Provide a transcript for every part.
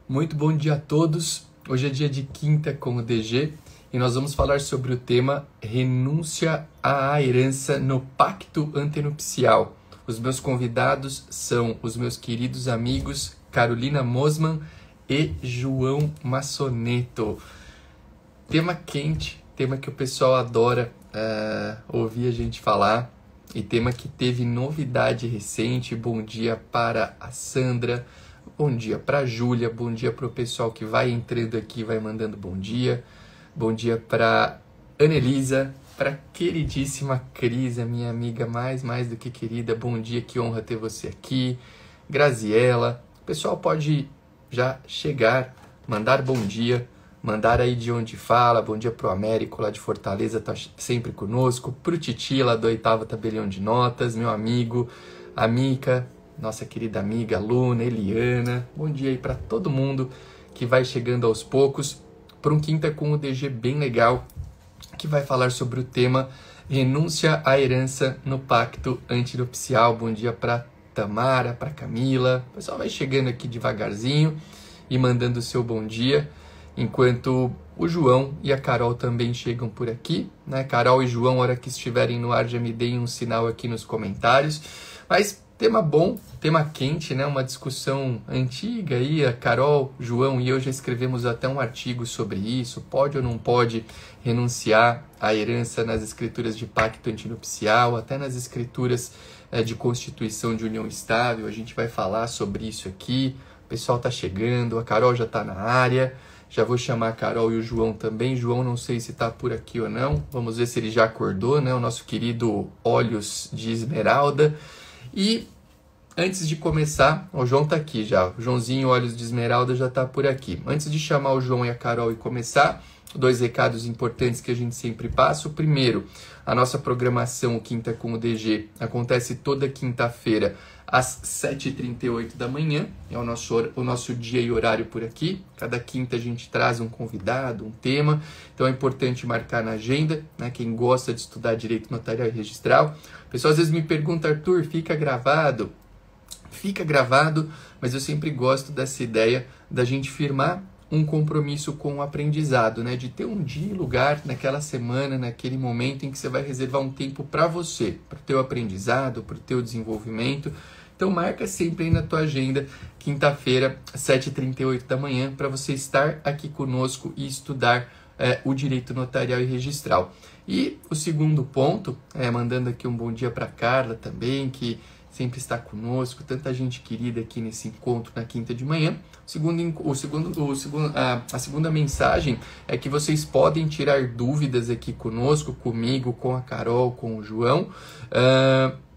Muito bom dia a todos. Hoje é dia de quinta com o DG e nós vamos falar sobre o tema renúncia à herança no pacto antenupcial. Os meus convidados são os meus queridos amigos Carolina Mosman e João Massoneto. Tema quente, tema que o pessoal adora ouvir a gente falar e tema que teve novidade recente. Bom dia para a Sandra. Bom dia para a Júlia, bom dia para o pessoal que vai entrando aqui, vai mandando bom dia para Anelisa, para a queridíssima Cris, a minha amiga mais do que querida, bom dia, que honra ter você aqui, Graziela, o pessoal pode já chegar, mandar bom dia, mandar aí de onde fala, bom dia para o Américo lá de Fortaleza, tá sempre conosco, para o Titi lá do 8º Tabelião de Notas, meu amigo, a Mica, nossa querida amiga Luna, Eliana, bom dia aí para todo mundo que vai chegando aos poucos para um Quinta com o DG bem legal, que vai falar sobre o tema renúncia à herança no pacto antinupcial. Bom dia para Tamara, para Camila, o pessoal vai chegando aqui devagarzinho e mandando o seu bom dia, enquanto o João e a Carol também chegam por aqui, né? Carol e João, a hora que estiverem no ar, já me deem um sinal aqui nos comentários, mas tema bom, tema quente, né? Uma discussão antiga aí, a Carol, João e eu já escrevemos até um artigo sobre isso, pode ou não pode renunciar à herança nas escrituras de pacto antinupcial, até nas escrituras de constituição de união estável, a gente vai falar sobre isso aqui, o pessoal tá chegando, a Carol já tá na área, já vou chamar a Carol e o João também, João não sei se tá por aqui ou não, vamos ver se ele já acordou, né? O nosso querido Olhos de Esmeralda. E antes de começar, o João tá aqui já, o Joãozinho Olhos de Esmeralda já tá por aqui. Antes de chamar o João e a Carol e começar, dois recados importantes que a gente sempre passa. O primeiro, a nossa programação Quinta com o DG acontece toda quinta-feira às 7h38 da manhã, é o nosso dia e horário por aqui. Cada quinta a gente traz um convidado, um tema, então é importante marcar na agenda, né? Quem gosta de estudar direito notarial e registral. O pessoal às vezes me pergunta, Arthur, fica gravado? Fica gravado, mas eu sempre gosto dessa ideia da gente firmar um compromisso com o aprendizado, né? De ter um dia e lugar naquela semana, naquele momento em que você vai reservar um tempo para você, para o teu aprendizado, para o teu desenvolvimento. Então marca sempre aí na tua agenda, quinta-feira, 7h38 da manhã, para você estar aqui conosco e estudar o direito notarial e registral. E o segundo ponto, mandando aqui um bom dia para Carla também, que sempre está conosco, tanta gente querida aqui nesse encontro na quinta de manhã. A segunda mensagem é que vocês podem tirar dúvidas aqui conosco, comigo, com a Carol, com o João.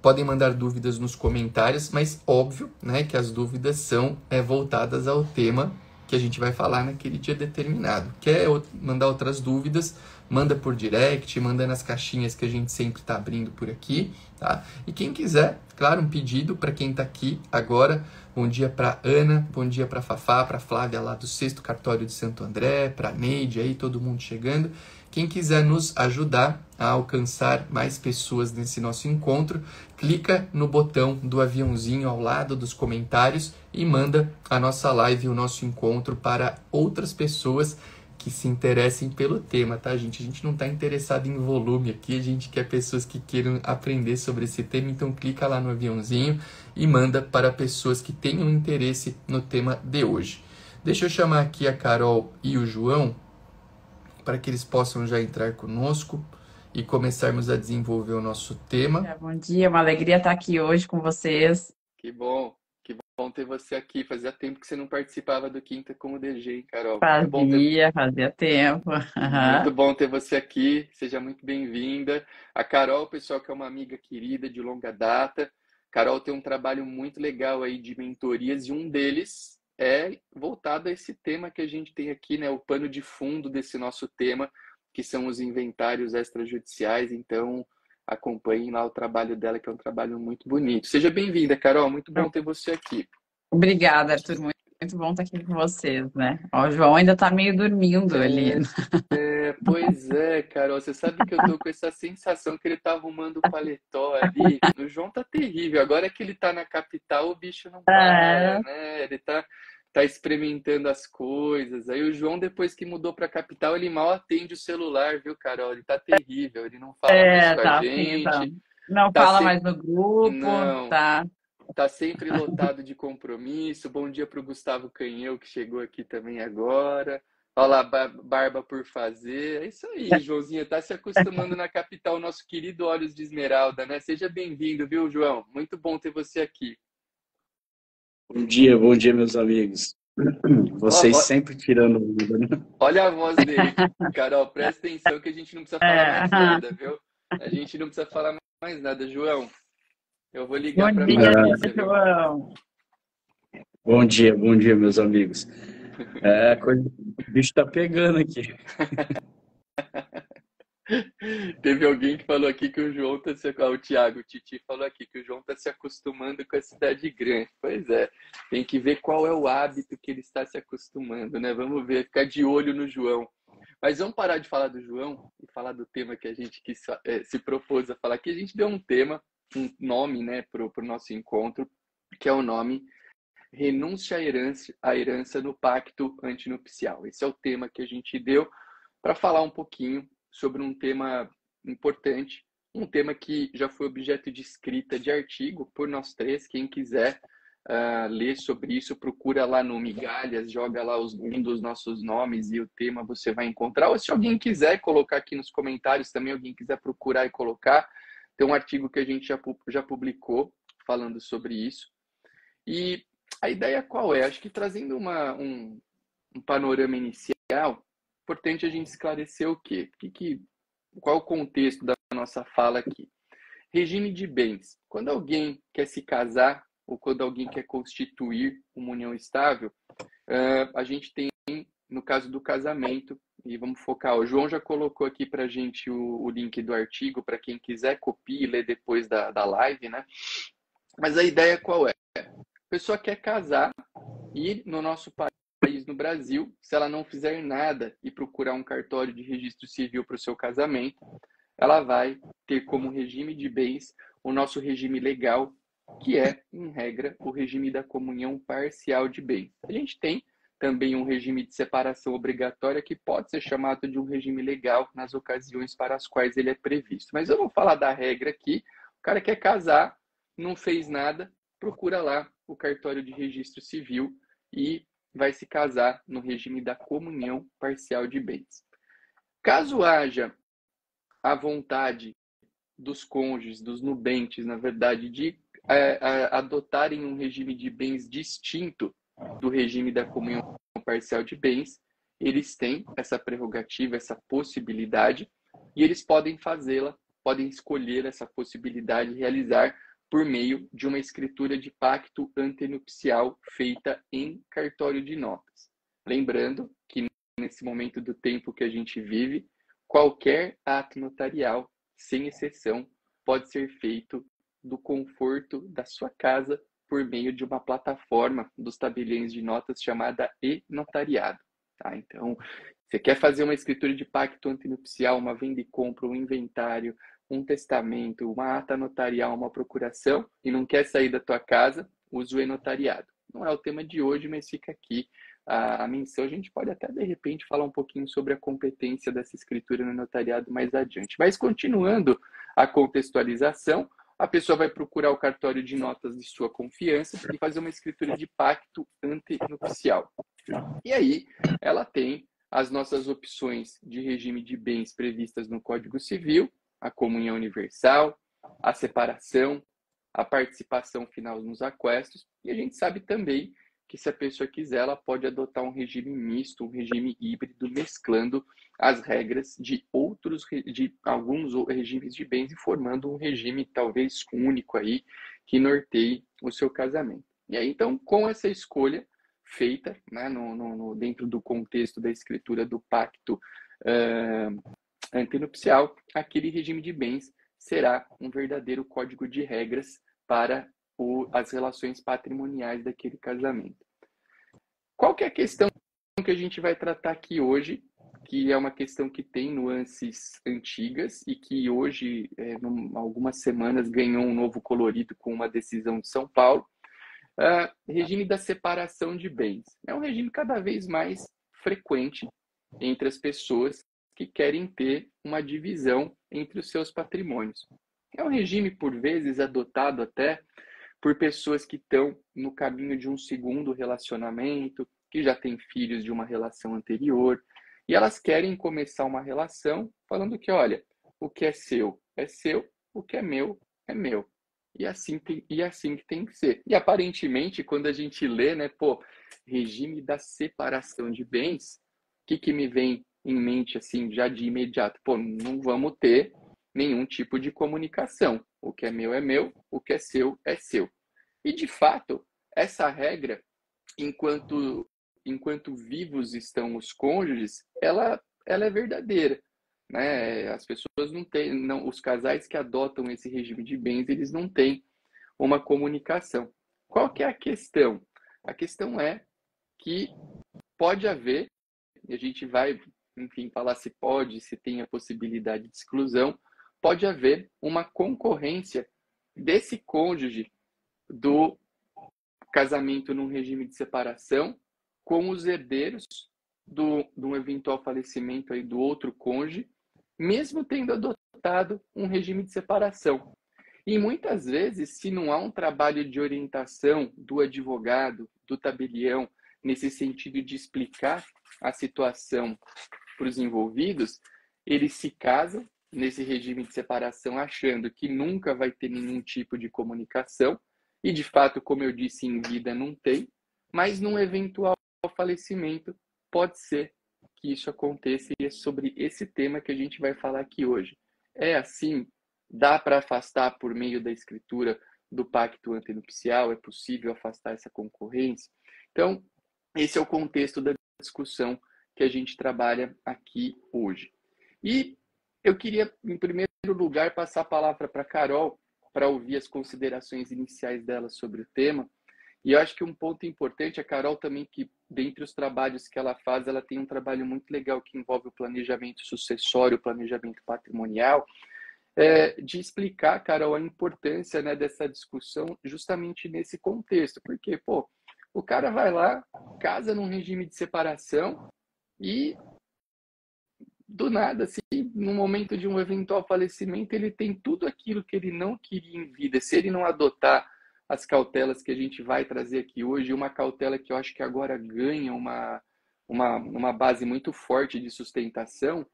Podem mandar dúvidas nos comentários, mas óbvio, né, que as dúvidas são voltadas ao tema que a gente vai falar naquele dia determinado. Quer mandar outras dúvidas, manda por direct, manda nas caixinhas que a gente sempre está abrindo por aqui, tá? E quem quiser, claro, um pedido para quem está aqui agora, bom dia para Ana, bom dia para Fafá, para Flávia lá do 6º Cartório de Santo André, para Neide aí, todo mundo chegando. Quem quiser nos ajudar a alcançar mais pessoas nesse nosso encontro, clica no botão do aviãozinho ao lado dos comentários e manda a nossa live, o nosso encontro para outras pessoas que se interessem pelo tema, tá, gente? A gente não está interessado em volume aqui, a gente quer pessoas que queiram aprender sobre esse tema, então clica lá no aviãozinho e manda para pessoas que tenham interesse no tema de hoje. Deixa eu chamar aqui a Carol e o João, para que eles possam já entrar conosco e começarmos a desenvolver o nosso tema. Bom dia, uma alegria estar aqui hoje com vocês. Que bom ter você aqui. Fazia tempo que você não participava do Quinta com o DG, hein, Carol? Fazia tempo. Muito bom ter você aqui. Seja muito bem-vinda. A Carol, pessoal, que é uma amiga querida de longa data. Carol tem um trabalho muito legal aí de mentorias e um deles é voltado a esse tema que a gente tem aqui, né? O pano de fundo desse nosso tema, que são os inventários extrajudiciais. Então, acompanhem lá o trabalho dela, que é um trabalho muito bonito. Seja bem-vinda, Carol. Muito bom ter você aqui. Obrigada, Arthur. Muito bom estar aqui com vocês, né? Ó, o João ainda está meio dormindo ali. Pois é, Carol, você sabe que eu tô com essa sensação que ele tá arrumando o paletó ali. O João tá terrível. Agora que ele tá na capital, o bicho não para, né? Ele tá tá experimentando as coisas. Aí o João, depois que mudou para a capital, ele mal atende o celular, viu, Carol? Ele tá terrível, ele não fala mais É, com a tá assim, gente, então. Não tá fala sempre. mais no grupo, Não, tá? tá sempre lotado de compromisso. Bom dia para o Gustavo Canheu, que chegou aqui também agora. Olha lá, barba por fazer. É isso aí, Joãozinho. Tá se acostumando na capital, nosso querido Olhos de Esmeralda, né? Seja bem-vindo, viu, João? Muito bom ter você aqui. Bom dia, meus amigos. Ó, Vocês ó, sempre tirando onda, né? olha a voz dele. Carol, presta atenção que a gente não precisa falar É. mais nada, viu? A gente não precisa falar mais nada. João, eu vou Bom ligar para a dia, Patrícia, viu? João. Bom dia, meus amigos. O bicho tá pegando aqui. Teve alguém que falou aqui que o João tá se... o Thiago, o Titi falou aqui que o João tá se acostumando com a cidade grande. Pois é, tem que ver qual é o hábito que ele está se acostumando, né? Vamos ver, ficar de olho no João. Mas vamos parar de falar do João e falar do tema que a gente se propôs a falar aqui. A gente deu um tema, um nome, né, pro nosso encontro, que é o nome Renúncia à herança no pacto antinupcial. Esse é o tema que a gente deu para falar um pouquinho sobre um tema importante, um tema que já foi objeto de escrita de artigo por nós três. Quem quiser ler sobre isso, procura lá no Migalhas, joga lá um dos nossos nomes e o tema você vai encontrar. Ou se alguém quiser colocar aqui nos comentários também, alguém quiser procurar e colocar, tem um artigo que a gente já publicou falando sobre isso. E a ideia qual é? Acho que trazendo um panorama inicial, importante a gente esclarecer o quê? Qual é o contexto da nossa fala aqui? Regime de bens. Quando alguém quer se casar ou quando alguém quer constituir uma união estável, a gente tem, no caso do casamento, e vamos focar, o João já colocou aqui para a gente o link do artigo, para quem quiser copie e ler depois da live, né? Mas a ideia qual é? A pessoa quer casar e no nosso país, no Brasil, se ela não fizer nada e procurar um cartório de registro civil para o seu casamento, ela vai ter como regime de bens o nosso regime legal, que é, em regra, o regime da comunhão parcial de bens. A gente tem também um regime de separação obrigatória que pode ser chamado de um regime legal nas ocasiões para as quais ele é previsto. Mas eu vou falar da regra aqui. O cara quer casar, não fez nada, procura lá o cartório de registro civil e vai se casar no regime da comunhão parcial de bens. Caso haja a vontade dos cônjuges, dos nubentes, na verdade, de adotarem um regime de bens distinto do regime da comunhão parcial de bens, eles têm essa prerrogativa, essa possibilidade, e eles podem fazê-la, podem escolher essa possibilidade de realizar por meio de uma escritura de pacto antenupcial feita em cartório de notas. Lembrando que nesse momento do tempo que a gente vive, qualquer ato notarial, sem exceção, pode ser feito do conforto da sua casa por meio de uma plataforma dos tabeliões de notas chamada e-notariado. Tá? Então, você quer fazer uma escritura de pacto antenupcial, uma venda e compra, um inventário, um testamento, uma ata notarial, uma procuração, e não quer sair da tua casa, use o e-notariado. Não é o tema de hoje, mas fica aqui a menção. A gente pode até, de repente, falar um pouquinho sobre a competência dessa escritura no notariado mais adiante. Mas, continuando a contextualização, a pessoa vai procurar o cartório de notas de sua confiança e fazer uma escritura de pacto antenupcial. E aí, ela tem as nossas opções de regime de bens previstas no Código Civil, a comunhão universal, a separação, a participação final nos aquestos, e a gente sabe também que se a pessoa quiser, ela pode adotar um regime misto, um regime híbrido, mesclando as regras de alguns regimes de bens e formando um regime talvez único aí que norteie o seu casamento. E aí, então, com essa escolha feita, né, dentro do contexto da escritura do pacto antenupcial, aquele regime de bens será um verdadeiro código de regras para as relações patrimoniais daquele casamento. Qual que é a questão que a gente vai tratar aqui hoje, que é uma questão que tem nuances antigas e que hoje, algumas semanas, ganhou um novo colorido com uma decisão de São Paulo. Regime da separação de bens. É um regime cada vez mais frequente entre as pessoas que querem ter uma divisão entre os seus patrimônios. É um regime, por vezes, adotado até por pessoas que estão no caminho de um segundo relacionamento, que já têm filhos de uma relação anterior, e elas querem começar uma relação falando que, olha, o que é seu, o que é meu. E assim que tem que ser. E aparentemente, quando a gente lê, né, regime da separação de bens, o que me vem em mente, assim, já de imediato? Não vamos ter nenhum tipo de comunicação. O que é meu, o que é seu é seu. E, de fato, essa regra, enquanto vivos estão os cônjuges, ela é verdadeira, né? As pessoas os casais que adotam esse regime de bens, eles não têm uma comunicação. Qual que é a questão? A questão é que pode haver, e a gente vai, enfim, falar se pode, se tem a possibilidade de exclusão, pode haver uma concorrência desse cônjuge do casamento num regime de separação com os herdeiros de um eventual falecimento aí do outro cônjuge, mesmo tendo adotado um regime de separação. E muitas vezes, se não há um trabalho de orientação do advogado, do tabelião, nesse sentido de explicar a situação para os envolvidos, eles se casam nesse regime de separação achando que nunca vai ter nenhum tipo de comunicação, e de fato, como eu disse, em vida não tem, mas num eventual falecimento pode ser que isso aconteça, e é sobre esse tema que a gente vai falar aqui hoje. É assim? Dá para afastar por meio da escritura do pacto antenupcial? É possível afastar essa concorrência? Então, esse é o contexto da discussão que a gente trabalha aqui hoje. E eu queria, em primeiro lugar, passar a palavra para a Carol, para ouvir as considerações iniciais dela sobre o tema. E eu acho que um ponto importante, a Carol também, que dentre os trabalhos que ela faz, ela tem um trabalho muito legal que envolve o planejamento sucessório, o planejamento patrimonial, de explicar, Carol, a importância, né, dessa discussão justamente nesse contexto. Porque, o cara vai lá, casa num regime de separação e, do nada, assim, no momento de um eventual falecimento, ele tem tudo aquilo que ele não queria em vida. Se ele não adotar as cautelas que a gente vai trazer aqui hoje, uma cautela que eu acho que agora ganha uma base muito forte de sustentação,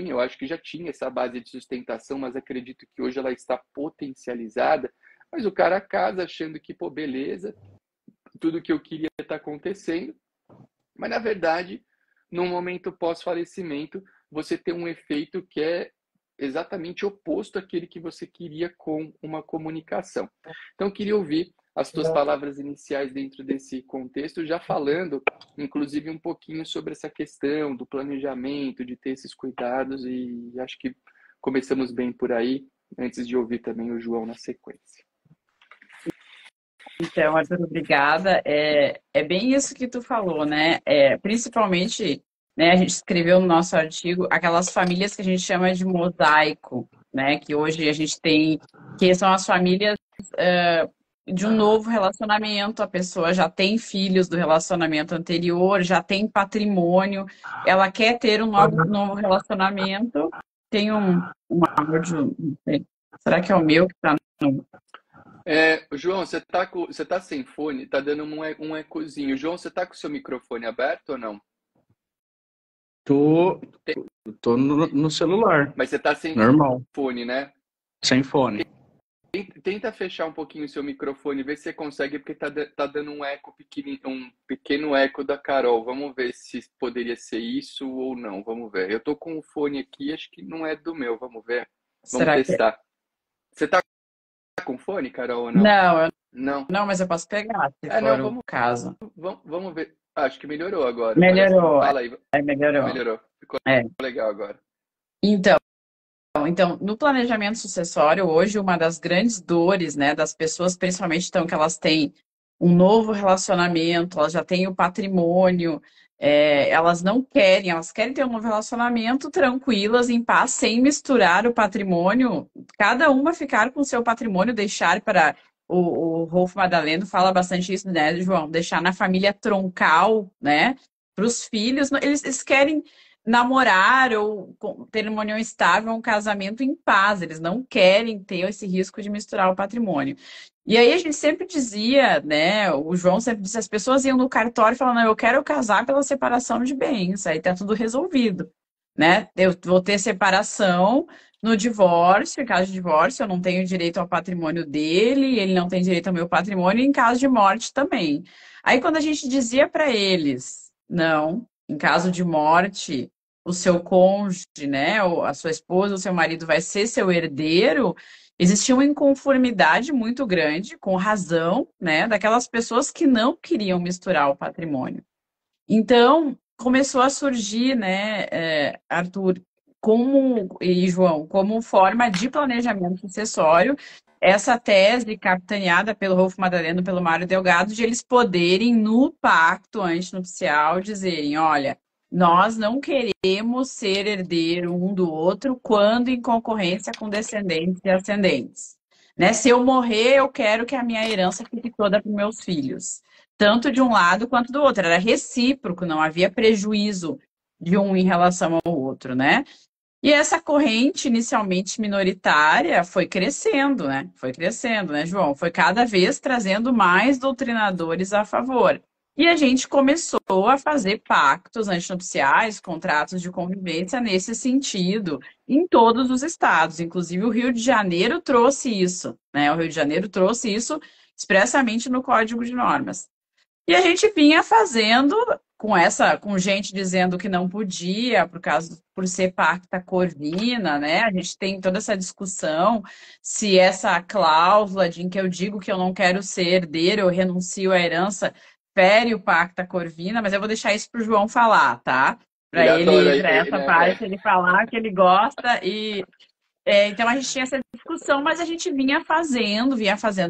eu acho que já tinha essa base de sustentação, mas acredito que hoje ela está potencializada. Mas o cara casa achando que, beleza, tudo que eu queria está acontecendo, mas na verdade, no momento pós-falecimento, você tem um efeito que é exatamente oposto àquele que você queria com uma comunicação. Então, eu queria ouvir as tuas palavras iniciais dentro desse contexto, já falando, inclusive, um pouquinho sobre essa questão do planejamento, de ter esses cuidados, e acho que começamos bem por aí, antes de ouvir também o João na sequência. Então, Arthur, obrigada. É bem isso que tu falou, né? Principalmente, né, a gente escreveu no nosso artigo aquelas famílias que a gente chama de mosaico, né? Que hoje a gente tem, que são as famílias de um novo relacionamento. A pessoa já tem filhos do relacionamento anterior, já tem patrimônio, ela quer ter um novo relacionamento. Tem um áudio, não sei. Será que é o meu que está no... João, você tá sem fone? Tá dando um ecozinho. João, você tá com o seu microfone aberto ou não? Tô no celular. Mas você tá sem normal fone, né? Sem fone. Tenta fechar um pouquinho o seu microfone, ver se você consegue, porque tá dando um eco pequeno, um pequeno eco da Carol. Vamos ver se poderia ser isso ou não. Vamos ver. Eu tô com o fone aqui, acho que não é do meu. Vamos ver. Vamos testar. Você tá com fone, Carol, ou não? Não, mas eu posso pegar, se for o caso. Vamos ver. Acho que melhorou agora. Melhorou. Fala aí. Melhorou. Ficou legal agora. Então, no planejamento sucessório, hoje, uma das grandes dores, né, das pessoas, principalmente, então, que elas têm um novo relacionamento, elas já têm o patrimônio, elas querem ter um novo relacionamento tranquilas, em paz, sem misturar o patrimônio, cada uma ficar com o seu patrimônio, deixar para o Rolf Madaleno fala bastante isso, né, João? Deixar na família troncal, né? Para os filhos, eles querem namorar ou ter uma união estável, um casamento em paz. Eles não querem ter esse risco de misturar o patrimônio. E aí a gente sempre dizia, né? O João sempre dizia, as pessoas iam no cartório falando, não, eu quero casar pela separação de bens, aí tá tudo resolvido, né? Eu vou ter separação no divórcio, em caso de divórcio, eu não tenho direito ao patrimônio dele, ele não tem direito ao meu patrimônio, e em caso de morte também. Aí quando a gente dizia para eles, não, em caso de morte, o seu cônjuge, né, ou a sua esposa, o seu marido vai ser seu herdeiro, existia uma inconformidade muito grande, com razão, né, daquelas pessoas que não queriam misturar o patrimônio. Então, começou a surgir, né, Arthur, e João, como forma de planejamento sucessório, essa tese capitaneada pelo Rolf Madaleno, pelo Mário Delgado, de eles poderem, no pacto antinupcial, dizerem, olha, nós não queremos ser herdeiro um do outro quando em concorrência com descendentes e ascendentes. Né? Se eu morrer, eu quero que a minha herança fique toda para os meus filhos. Tanto de um lado quanto do outro. Era recíproco, não havia prejuízo de um em relação ao outro, né? E essa corrente, inicialmente minoritária, foi crescendo, né? Foi crescendo, né, João? Foi cada vez trazendo mais doutrinadores a favor. E a gente começou a fazer pactos antinupciais, contratos de convivência nesse sentido, em todos os estados. Inclusive, o Rio de Janeiro trouxe isso, né? O Rio de Janeiro trouxe isso expressamente no Código de Normas. E a gente vinha fazendo com gente dizendo que não podia, por ser pacta corvina, né? A gente tem toda essa discussão se essa cláusula em que eu digo que eu não quero ser herdeiro, eu renuncio à herança, fere o pacta corvina, mas eu vou deixar isso para o João falar, tá? Para ele, para essa parte, ele falar que ele gosta e então a gente tinha essa discussão, mas a gente vinha fazendo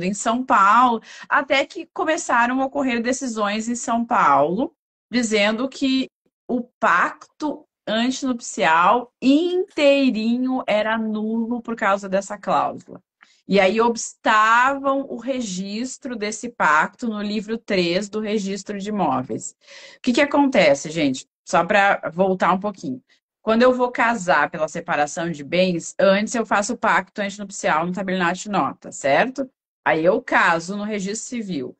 em São Paulo, até que começaram a ocorrer decisões em São Paulo, dizendo que o pacto antinupcial inteirinho era nulo por causa dessa cláusula. E aí obstavam o registro desse pacto no livro 3 do Registro de Imóveis. O que acontece, gente? Só para voltar um pouquinho. Quando eu vou casar pela separação de bens, antes eu faço o pacto antinupcial no tabelionato de nota, certo? Aí eu caso no registro civil.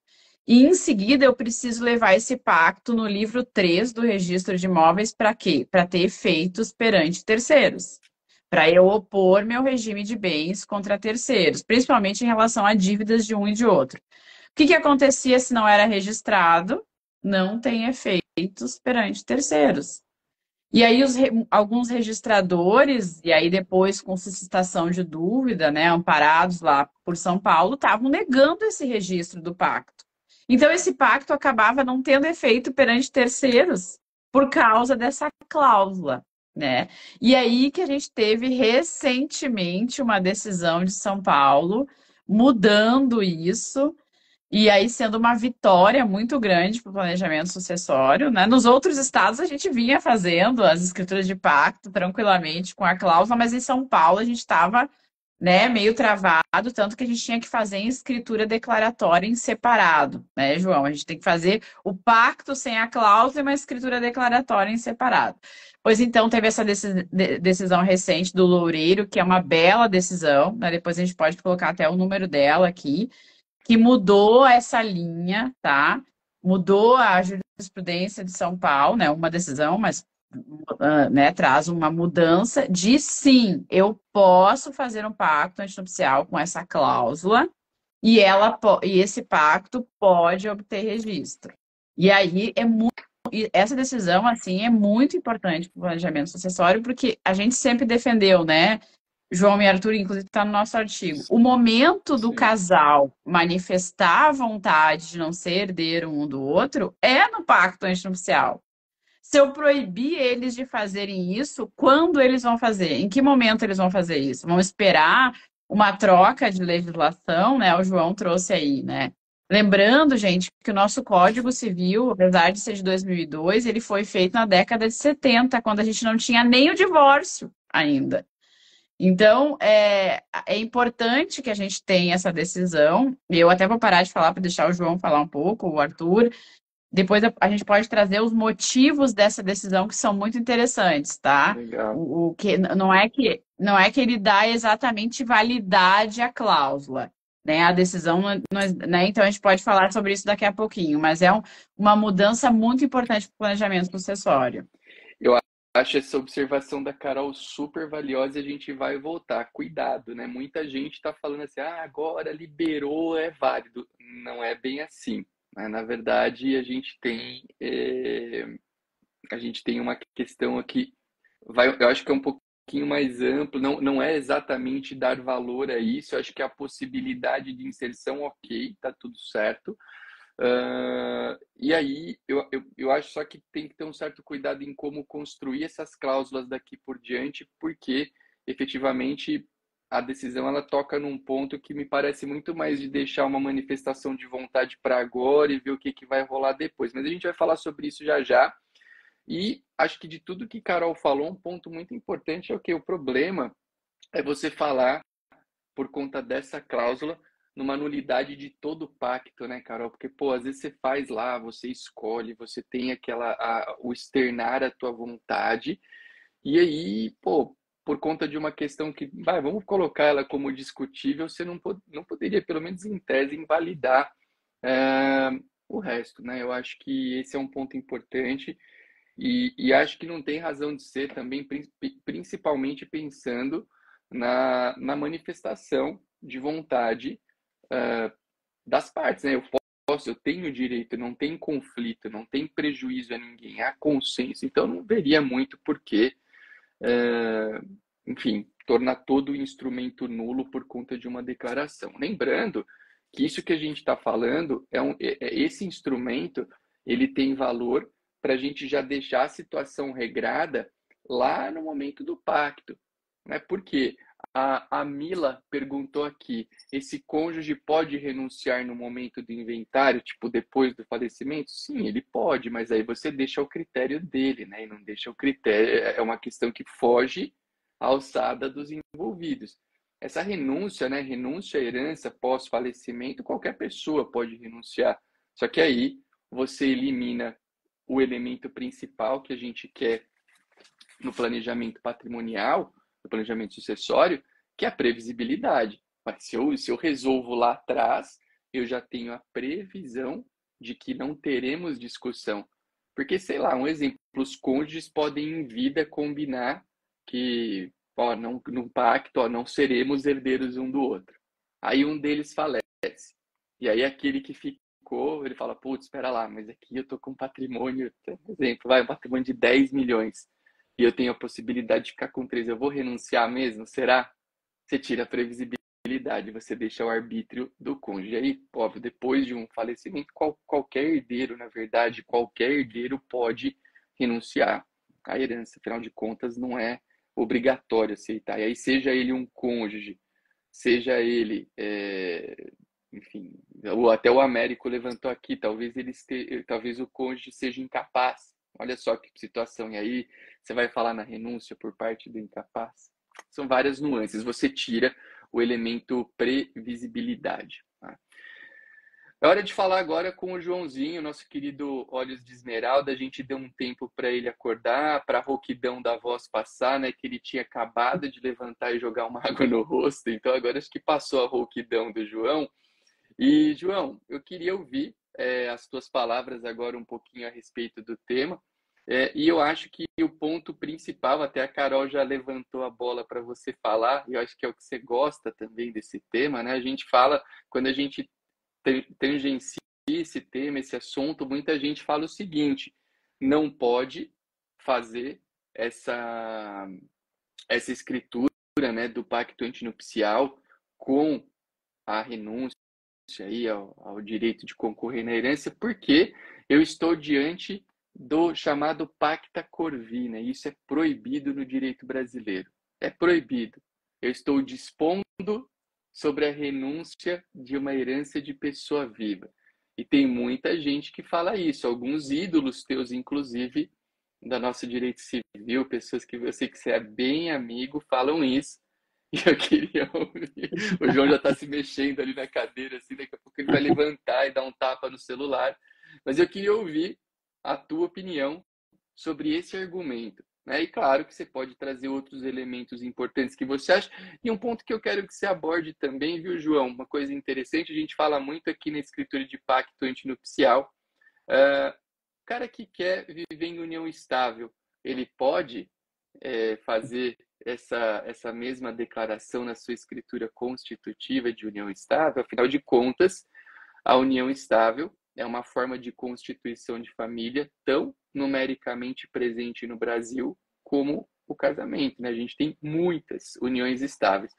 E em seguida eu preciso levar esse pacto no livro 3 do registro de imóveis para quê? Para ter efeitos perante terceiros. Para eu opor meu regime de bens contra terceiros, principalmente em relação a dívidas de um e de outro. O que acontecia se não era registrado? Não tem efeitos perante terceiros. E aí alguns registradores, e aí depois com suscitação de dúvida, né, amparados lá por São Paulo, estavam negando esse registro do pacto. Então esse pacto acabava não tendo efeito perante terceiros por causa dessa cláusula, né? E aí que a gente teve recentemente uma decisão de São Paulo mudando isso. E aí sendo uma vitória muito grande para o planejamento sucessório, né? Nos outros estados a gente vinha fazendo as escrituras de pacto tranquilamente com a cláusula, mas em São Paulo a gente estava, né, meio travado, tanto que a gente tinha que fazer em escritura declaratória em separado, né, João? A gente tem que fazer o pacto sem a cláusula e uma escritura declaratória em separado. Pois então teve essa decisão recente do Loureiro, que é uma bela decisão, né? Depois a gente pode colocar até o número dela aqui, que mudou essa linha, tá? Mudou a jurisprudência de São Paulo, né? Uma decisão, mas né, traz uma mudança de sim, eu posso fazer um pacto antinupcial com essa cláusula e esse pacto pode obter registro. E aí essa decisão assim é muito importante para o planejamento sucessório, porque a gente sempre defendeu, né? João e Arthur, inclusive, está no nosso artigo. O momento do casal manifestar a vontade de não ser herdeiro um do outro é no pacto antinupcial. Se eu proibir eles de fazerem isso, quando eles vão fazer? Em que momento eles vão fazer isso? Vão esperar uma troca de legislação, né? O João trouxe aí, né? Lembrando, gente, que o nosso Código Civil, apesar de ser de 2002, ele foi feito na década de 70, quando a gente não tinha nem o divórcio ainda. Então, é importante que a gente tenha essa decisão. Eu até vou parar de falar para deixar o João falar um pouco, o Arthur. Depois a gente pode trazer os motivos dessa decisão que são muito interessantes, tá? Legal. O que não é que ele dá exatamente validade à cláusula, né? A decisão, né? Então a gente pode falar sobre isso daqui a pouquinho, mas é uma mudança muito importante para o planejamento sucessório. Eu acho essa observação da Carol super valiosa e a gente vai voltar. Cuidado, né? Muita gente está falando assim, agora liberou, é válido. Não é bem assim, né? Na verdade, a gente tem uma questão aqui, eu acho que é um pouquinho mais amplo, não é exatamente dar valor a isso, eu acho que a possibilidade de inserção, ok, tá tudo certo. E aí, eu acho só que tem que ter um certo cuidado em como construir essas cláusulas daqui por diante, porque efetivamente a decisão ela toca num ponto que me parece muito mais de deixar uma manifestação de vontade para agora e ver o que vai rolar depois. Mas a gente vai falar sobre isso já já. E acho que de tudo que Carol falou, um ponto muito importante é o que? O problema é você falar, por conta dessa cláusula, numa nulidade de todo o pacto, né, Carol? Porque, pô, às vezes você faz lá, você escolhe, você tem o externar a tua vontade, e aí, pô, por conta de uma questão que, vamos colocar ela como discutível, você não poderia, pelo menos em tese, invalidar é, o resto, né? Eu acho que esse é um ponto importante. E acho que não tem razão de ser também, principalmente pensando na manifestação de vontade das partes, né? Eu tenho direito, não tem conflito, não tem prejuízo a ninguém, há consenso. Então, não veria muito por que, enfim, tornar todo o instrumento nulo por conta de uma declaração. Lembrando que isso que a gente está falando, esse instrumento, ele tem valor para a gente já deixar a situação regrada lá no momento do pacto. Né? Por quê? A Mila perguntou aqui, esse cônjuge pode renunciar no momento do inventário, tipo depois do falecimento? Sim, ele pode, mas aí você deixa o critério dele, né? E não deixa o critério, é uma questão que foge à alçada dos envolvidos. Essa renúncia, né? Renúncia à herança pós-falecimento, qualquer pessoa pode renunciar. Só que aí você elimina o elemento principal que a gente quer no planejamento patrimonial, no planejamento sucessório, que é a previsibilidade. Mas se eu resolvo lá atrás, eu já tenho a previsão de que não teremos discussão. Porque, sei lá, um exemplo, os cônjuges podem em vida combinar que, num pacto, não seremos herdeiros um do outro. Aí um deles falece. E aí aquele que ficou, ele fala, putz, espera lá, mas aqui eu tô com um patrimônio, por exemplo, um patrimônio de 10 milhões e eu tenho a possibilidade de ficar com 3, eu vou renunciar mesmo? Será? Você tira a previsibilidade, você deixa o arbítrio do cônjuge. Aí, óbvio, depois de um falecimento, qualquer herdeiro, na verdade, qualquer herdeiro pode renunciar à herança. Afinal de contas, não é obrigatório aceitar. E aí, seja ele um cônjuge, seja ele, enfim, até o Américo levantou aqui, talvez o cônjuge seja incapaz. Olha só que situação. E aí, você vai falar na renúncia por parte do incapaz? São várias nuances. Você tira o elemento previsibilidade. Tá? É hora de falar agora com o Joãozinho, nosso querido Olhos de Esmeralda. A gente deu um tempo para ele acordar, para a rouquidão da voz passar, né? Que ele tinha acabado de levantar e jogar uma água no rosto. Então agora acho que passou a rouquidão do João. E, João, eu queria ouvir as tuas palavras agora um pouquinho a respeito do tema. E eu acho que o ponto principal, até a Carol já levantou a bola para você falar, e eu acho que é o que você gosta também desse tema, né? A gente fala, quando a gente tangencia esse tema, esse assunto, muita gente fala o seguinte: não pode fazer essa escritura, né, do pacto antinupcial com a renúncia aí ao direito de concorrer na herança, porque eu estou diante do chamado pacta corvina, e isso é proibido no direito brasileiro. É proibido. Eu estou dispondo sobre a renúncia de uma herança de pessoa viva. E tem muita gente que fala isso, alguns ídolos teus, inclusive, da nossa direito civil, pessoas que eu sei que você é bem amigo, falam isso. E eu queria ouvir. O João já está se mexendo ali na cadeira, assim, daqui a pouco ele vai levantar e dar um tapa no celular. Mas eu queria ouvir a tua opinião sobre esse argumento, né? E claro que você pode trazer outros elementos importantes que você acha. E um ponto que eu quero que você aborde também, viu, João? Uma coisa interessante, a gente fala muito aqui na escritura de pacto antinupcial. O cara que quer viver em união estável, ele pode fazer essa mesma declaração na sua escritura constitutiva de união estável? Afinal de contas, a união estável é uma forma de constituição de família tão numericamente presente no Brasil como o casamento, né? A gente tem muitas uniões estáveis.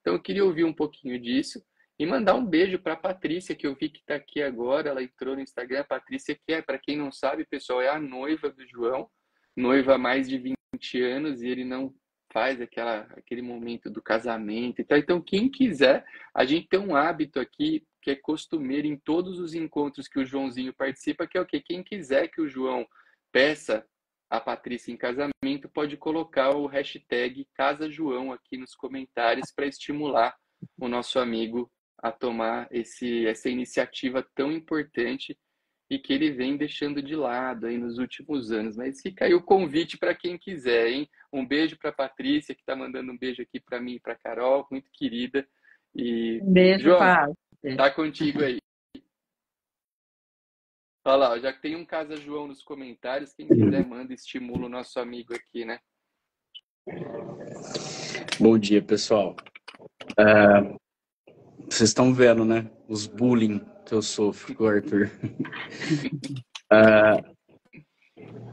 Então, eu queria ouvir um pouquinho disso e mandar um beijo para a Patrícia, que eu vi que está aqui agora. Ela entrou no Instagram. A Patrícia, que é, para quem não sabe, pessoal, é a noiva do João, noiva há mais de 20 anos, e ele não faz aquele momento do casamento e tal. Então, quem quiser, a gente tem um hábito aqui que é costumeiro em todos os encontros que o Joãozinho participa, que é o quê? Quem quiser que o João peça a Patrícia em casamento, pode colocar o hashtag Casa João aqui nos comentários para estimular o nosso amigo a tomar essa iniciativa tão importante e que ele vem deixando de lado aí nos últimos anos. Mas fica aí o convite para quem quiser, hein? Um beijo para a Patrícia, que está mandando um beijo aqui para mim e para a Carol, muito querida. E, Um beijo, João, Paz. tá contigo aí. Olha lá, já que tem um Casa João nos comentários, quem quiser manda, estimula o nosso amigo aqui, né? Bom dia, pessoal. Vocês estão vendo, né? Os bullying que eu sofro com o Arthur.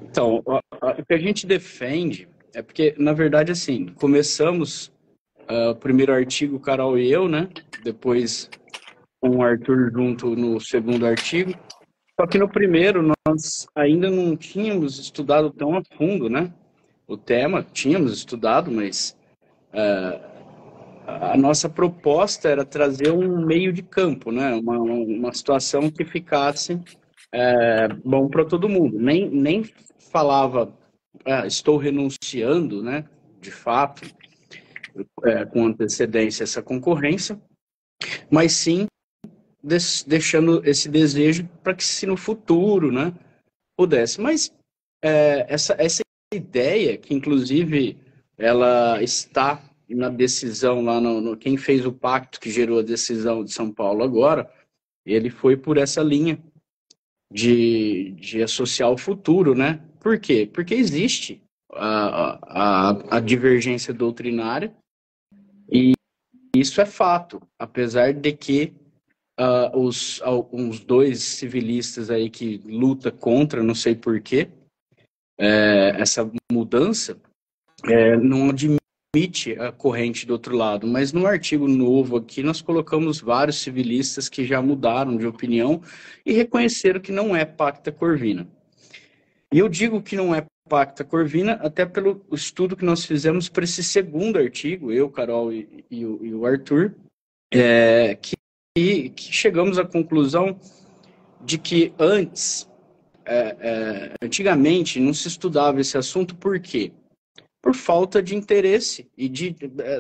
Então, o que a gente defende é porque, na verdade, assim, começamos o primeiro artigo, Carol e eu, né? Depois com o Arthur junto no segundo artigo. Só que no primeiro nós ainda não tínhamos estudado tão a fundo, né? O tema, tínhamos estudado, mas a nossa proposta era trazer um meio de campo, né? Uma situação que ficasse bom para todo mundo. Nem falava, estou renunciando, né? De fato, com antecedência essa concorrência, mas sim deixando esse desejo para que se no futuro, né, pudesse. Mas essa ideia, que inclusive ela está na decisão lá quem fez o pacto que gerou a decisão de São Paulo agora, ele foi por essa linha de associar o futuro, né? Por quê? Porque existe a divergência doutrinária e isso é fato, apesar de que uns dois civilistas aí que luta contra, não sei porquê, essa mudança, não admite a corrente do outro lado, mas no artigo novo aqui nós colocamos vários civilistas que já mudaram de opinião e reconheceram que não é pacta corvina. E eu digo que não é pacta corvina até pelo estudo que nós fizemos para esse segundo artigo, eu, Carol e o Arthur, que chegamos à conclusão de que antigamente não se estudava esse assunto. Por quê? Por falta de interesse e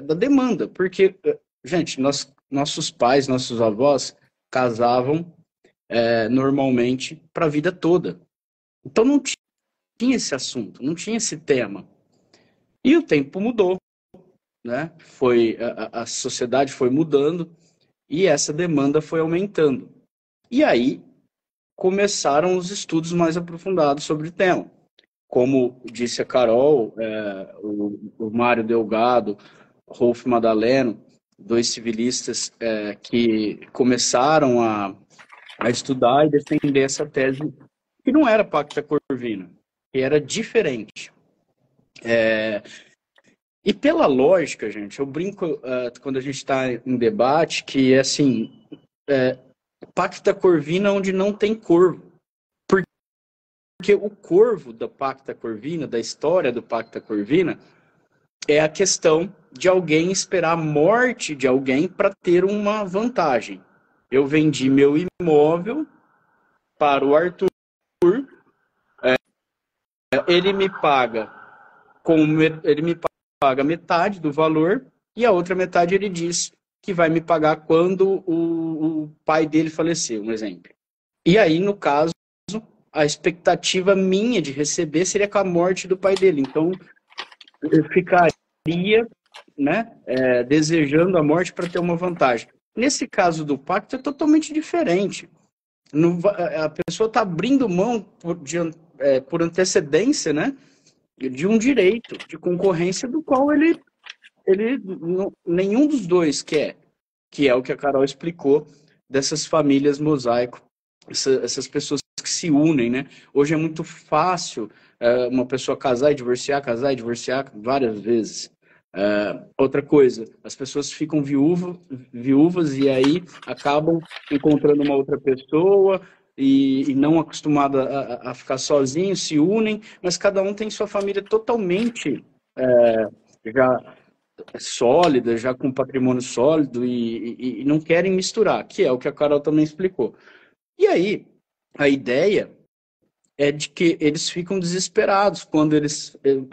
da demanda. Porque, gente, nossos pais, nossos avós casavam normalmente para a vida toda. Então não tinha esse assunto, não tinha esse tema. E o tempo mudou, né? A sociedade foi mudando e essa demanda foi aumentando. E aí começaram os estudos mais aprofundados sobre o tema. Como disse a Carol, o Mário Delgado, Rolf Madaleno, dois civilistas que começaram a estudar e defender essa tese que não era pacta corvina, que era diferente. E pela lógica, gente, eu brinco quando a gente está em debate que é assim, pacta corvina onde não tem corvo. Porque o corvo da pacta corvina, da história do pacta corvina, é a questão de alguém esperar a morte de alguém para ter uma vantagem. Eu vendi meu imóvel para o Arthur, ele me paga metade do valor e a outra metade ele diz que vai me pagar quando o pai dele falecer, um exemplo. E aí, no caso, a expectativa minha de receber seria com a morte do pai dele. Então, eu ficaria, né, desejando a morte para ter uma vantagem. Nesse caso do pacto é totalmente diferente. A pessoa está abrindo mão por antecedência, né, de um direito de concorrência do qual nenhum dos dois quer, que é o que a Carol explicou dessas famílias mosaico, essas pessoas que se unem, né? Hoje é muito fácil uma pessoa casar e divorciar várias vezes. Outra coisa, as pessoas ficam viúvas e aí acabam encontrando uma outra pessoa e não acostumada a ficar sozinho, se unem, mas cada um tem sua família totalmente já sólida, já com patrimônio sólido e não querem misturar, que é o que a Carol também explicou. E aí, a ideia é de que eles ficam desesperados quando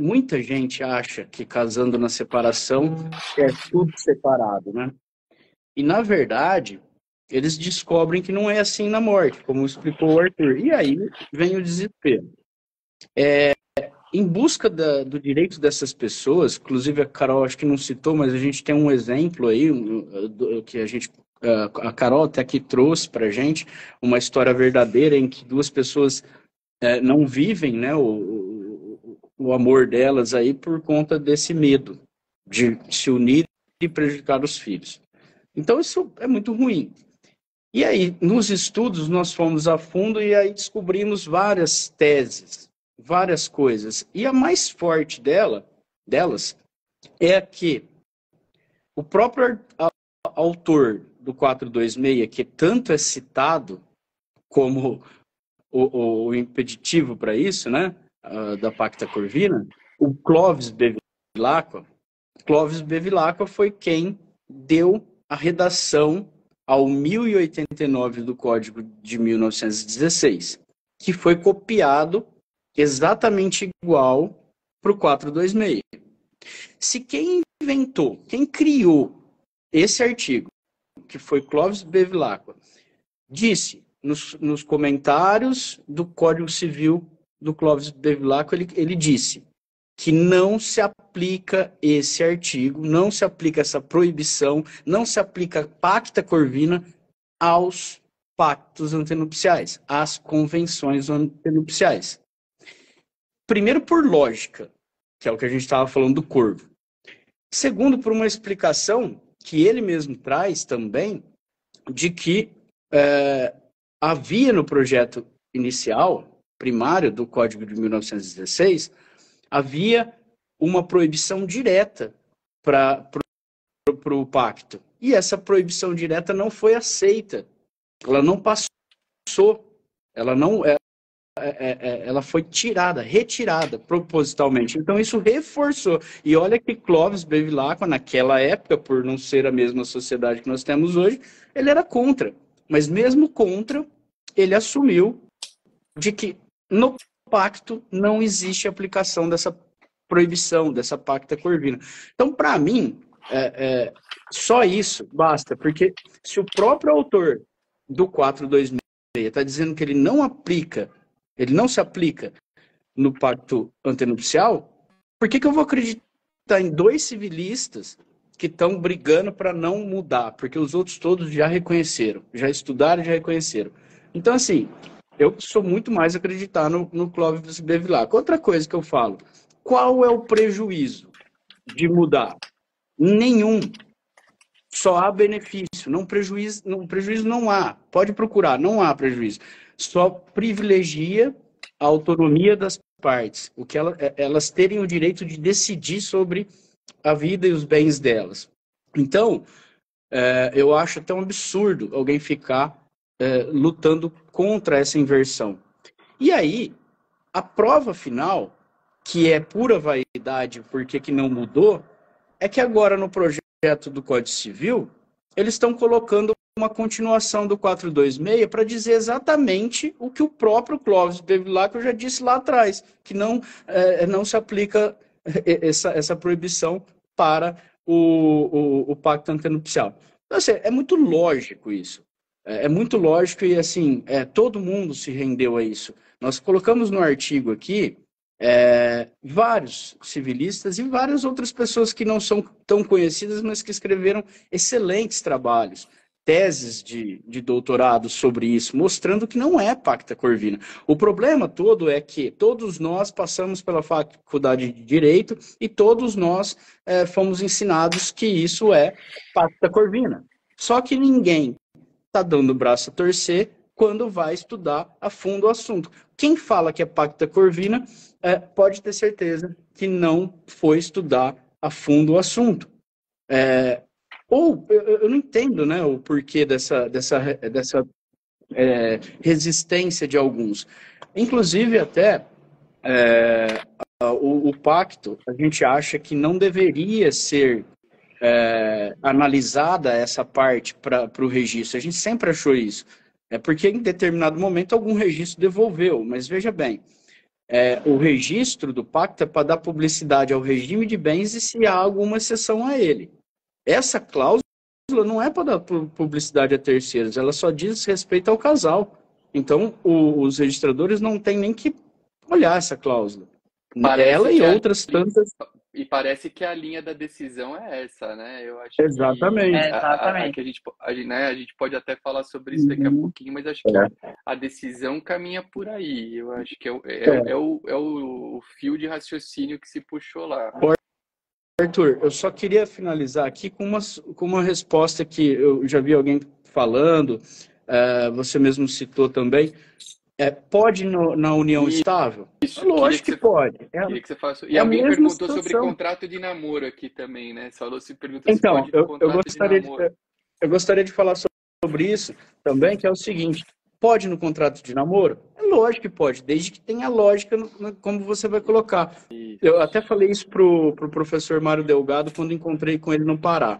muita gente acha que casando na separação é tudo separado, né? E, na verdade, eles descobrem que não é assim na morte, como explicou o Arthur. E aí vem o desespero. Em busca do direito dessas pessoas, inclusive a Carol acho que não citou, mas a gente tem um exemplo aí, que a Carol até aqui trouxe para a gente, uma história verdadeira em que duas pessoas não vivem, né, o amor delas aí por conta desse medo de se unir e prejudicar os filhos. Então isso é muito ruim. E aí, nos estudos, nós fomos a fundo e aí descobrimos várias teses, várias coisas. E a mais forte delas é que o próprio autor do 426, que tanto é citado como o impeditivo para isso, né, da Pacta Corvina, o Clovis Bevilacqua foi quem deu a redação ao 1089 do Código de 1916, que foi copiado exatamente igual para o 426. Se quem criou esse artigo, que foi Clovis Bevilacqua, disse nos comentários do Código Civil do Clovis Bevilacqua, ele disse que não se aplica esse artigo, não se aplica essa proibição, não se aplica a Pacta Corvina aos pactos antenupciais, às convenções antenupciais. Primeiro, por lógica, que é o que a gente estava falando do Corvo. Segundo, por uma explicação que ele mesmo traz também, de que havia no projeto inicial, primário do Código de 1916, havia uma proibição direta para o pacto. E essa proibição direta não foi aceita. Ela não passou. Ela foi retirada propositalmente. Então isso reforçou. E olha que Clovis Bevilacqua, naquela época, por não ser a mesma sociedade que nós temos hoje, ele era contra. Mas mesmo contra, ele assumiu de que no pacto não existe aplicação dessa proibição, dessa Pacta Corvina. Então, para mim, só isso basta, porque se o próprio autor do 426 está dizendo que ele não se aplica no pacto antenupcial, por que eu vou acreditar em dois civilistas que estão brigando para não mudar? Porque os outros todos já reconheceram, já estudaram e já reconheceram. Então, assim, eu sou muito mais acreditar no Clovis Bevilacqua. Outra coisa que eu falo, qual é o prejuízo de mudar? Nenhum. Só há benefício, prejuízo não há. Pode procurar, não há prejuízo. Só privilegia a autonomia das partes, o que elas terem o direito de decidir sobre a vida e os bens delas. Então, eu acho até um absurdo alguém ficar lutando contra essa inversão. E aí, a prova final, que é pura vaidade, porque que não mudou, é que agora no projeto do Código Civil, eles estão colocando uma continuação do 426 para dizer exatamente o que o próprio Clovis Bevilacqua já disse lá atrás, que não se aplica essa proibição para o pacto antenupcial. Então, assim, é muito lógico isso. É muito lógico e, assim, todo mundo se rendeu a isso. Nós colocamos no artigo aqui vários civilistas e várias outras pessoas que não são tão conhecidas, mas que escreveram excelentes trabalhos, teses de doutorado sobre isso, mostrando que não é pacta corvina. O problema todo é que todos nós passamos pela faculdade de Direito e todos nós fomos ensinados que isso é pacta corvina. Só que ninguém está dando o braço a torcer quando vai estudar a fundo o assunto. Quem fala que é pacta corvina pode ter certeza que não foi estudar a fundo o assunto. Eu não entendo, né, o porquê dessa resistência de alguns. Inclusive, até o pacto, a gente acha que não deveria ser analisada essa parte para o registro. A gente sempre achou isso. Porque em determinado momento algum registro devolveu, mas veja bem, o registro do pacto é para dar publicidade ao regime de bens e se há alguma exceção a ele. Essa cláusula não é para dar publicidade a terceiros, ela só diz respeito ao casal. Então, os registradores não têm nem que olhar essa cláusula. Ela e outras tantas... E parece que a linha da decisão é essa, né? Eu acho Exatamente. Que a gente pode até falar sobre isso daqui a pouquinho, mas acho que a decisão caminha por aí. Eu acho que é o fio de raciocínio que se puxou lá. Arthur, eu só queria finalizar aqui com uma resposta que eu já vi alguém falando, você mesmo citou também. Pode na união estável? Isso, lógico que pode. Queria que você faça. E alguém perguntou sobre contrato de namoro aqui também, né? Perguntou se pode contrato de namoro. Eu gostaria de falar sobre isso também, que é o seguinte: pode no contrato de namoro? É lógico que pode, desde que tenha lógica como você vai colocar. Isso. Eu até falei isso pro professor Mário Delgado quando encontrei com ele no Pará.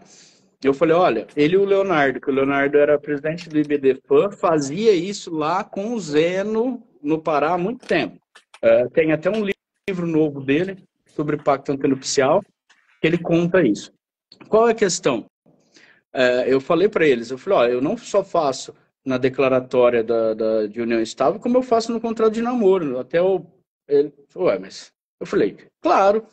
Eu falei, olha, ele e o Leonardo, que o Leonardo era presidente do IBDFAN, fazia isso lá com o Zeno no Pará há muito tempo. Tem até um livro novo dele sobre pacto antenupcial, que ele conta isso. Qual é a questão? Eu falei para eles, eu falei, eu não só faço na declaratória de união estável, como eu faço no contrato de namoro. Ele falou, mas... Eu falei, claro...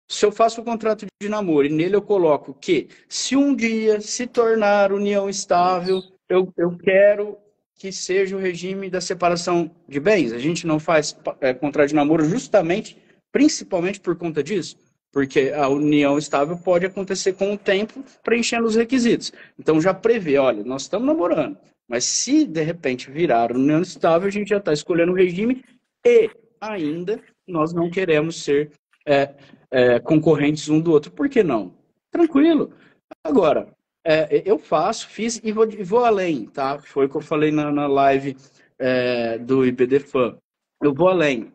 Se eu faço o contrato de namoro e nele eu coloco que, se um dia se tornar união estável, eu quero que seja o regime da separação de bens. A gente não faz contrato de namoro justamente, principalmente por conta disso, porque a união estável pode acontecer com o tempo preenchendo os requisitos. Então já prevê, olha, nós estamos namorando, mas se de repente virar união estável, a gente já está escolhendo o regime e ainda nós não queremos ser... concorrentes um do outro. Por que não? Tranquilo. Agora, eu fiz e vou além, tá? Foi o que eu falei na live do IBDFAN. Eu vou além.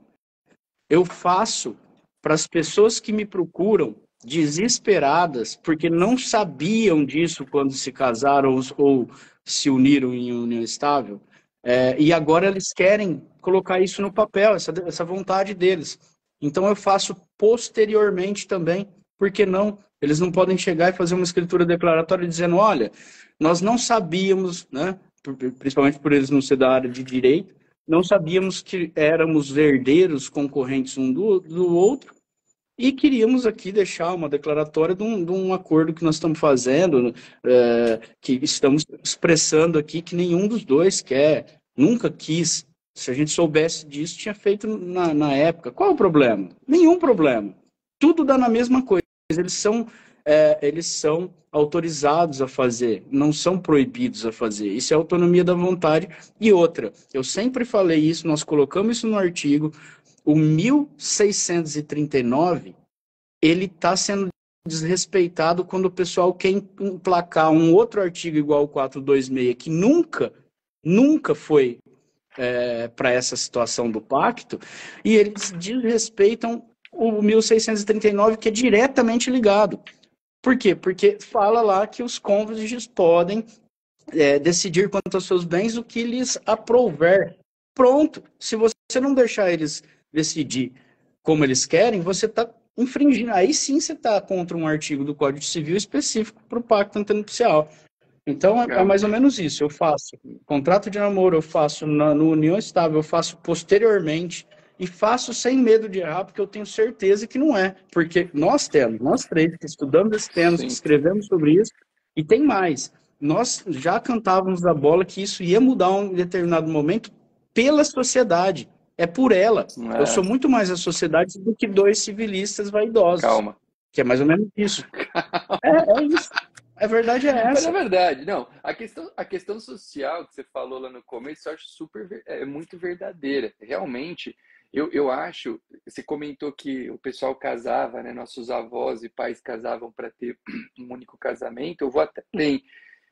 Eu faço para as pessoas que me procuram desesperadas, porque não sabiam disso quando se casaram ou se uniram em união estável, e agora eles querem colocar isso no papel, essa vontade deles. Então eu faço posteriormente também, por que não? Eles não podem chegar e fazer uma escritura declaratória dizendo, olha, nós não sabíamos, né, principalmente por eles não ser da área de direito, não sabíamos que éramos herdeiros concorrentes um do outro e queríamos aqui deixar uma declaratória de um acordo que nós estamos fazendo, que estamos expressando aqui que nenhum dos dois quer, nunca quis. Se a gente soubesse disso, tinha feito na época. Qual é o problema? Nenhum problema. Tudo dá na mesma coisa. Eles são autorizados a fazer, não são proibidos a fazer. Isso é autonomia da vontade. E outra, eu sempre falei isso, nós colocamos isso no artigo, o 1639, ele está sendo desrespeitado quando o pessoal quer emplacar um outro artigo igual ao 426, que nunca foi para essa situação do pacto, e eles desrespeitam o 1639, que é diretamente ligado. Por quê? Porque fala lá que os cônjuges podem decidir quanto aos seus bens o que lhes aprouver. Pronto. Se você não deixar eles decidir como eles querem, você está infringindo. Aí sim você está contra um artigo do Código Civil específico para o pacto antenupcial. Então é mais ou menos isso. Eu faço contrato de namoro, eu faço no união estável, eu faço posteriormente e faço sem medo de errar, porque eu tenho certeza que não é. Porque nós três que estudamos esse tema, que escrevemos sobre isso, e tem mais. Nós já cantávamos a bola que isso ia mudar em um determinado momento pela sociedade. É por ela. Eu sou muito mais a sociedade do que dois civilistas vaidosos. Calma. Que é mais ou menos isso. É isso. A verdade é essa. Mas é verdade, não. A questão social que você falou lá no começo, eu acho muito verdadeira. Realmente, eu acho, você comentou que o pessoal casava, né? Nossos avós e pais casavam para ter um único casamento. Eu vou até além.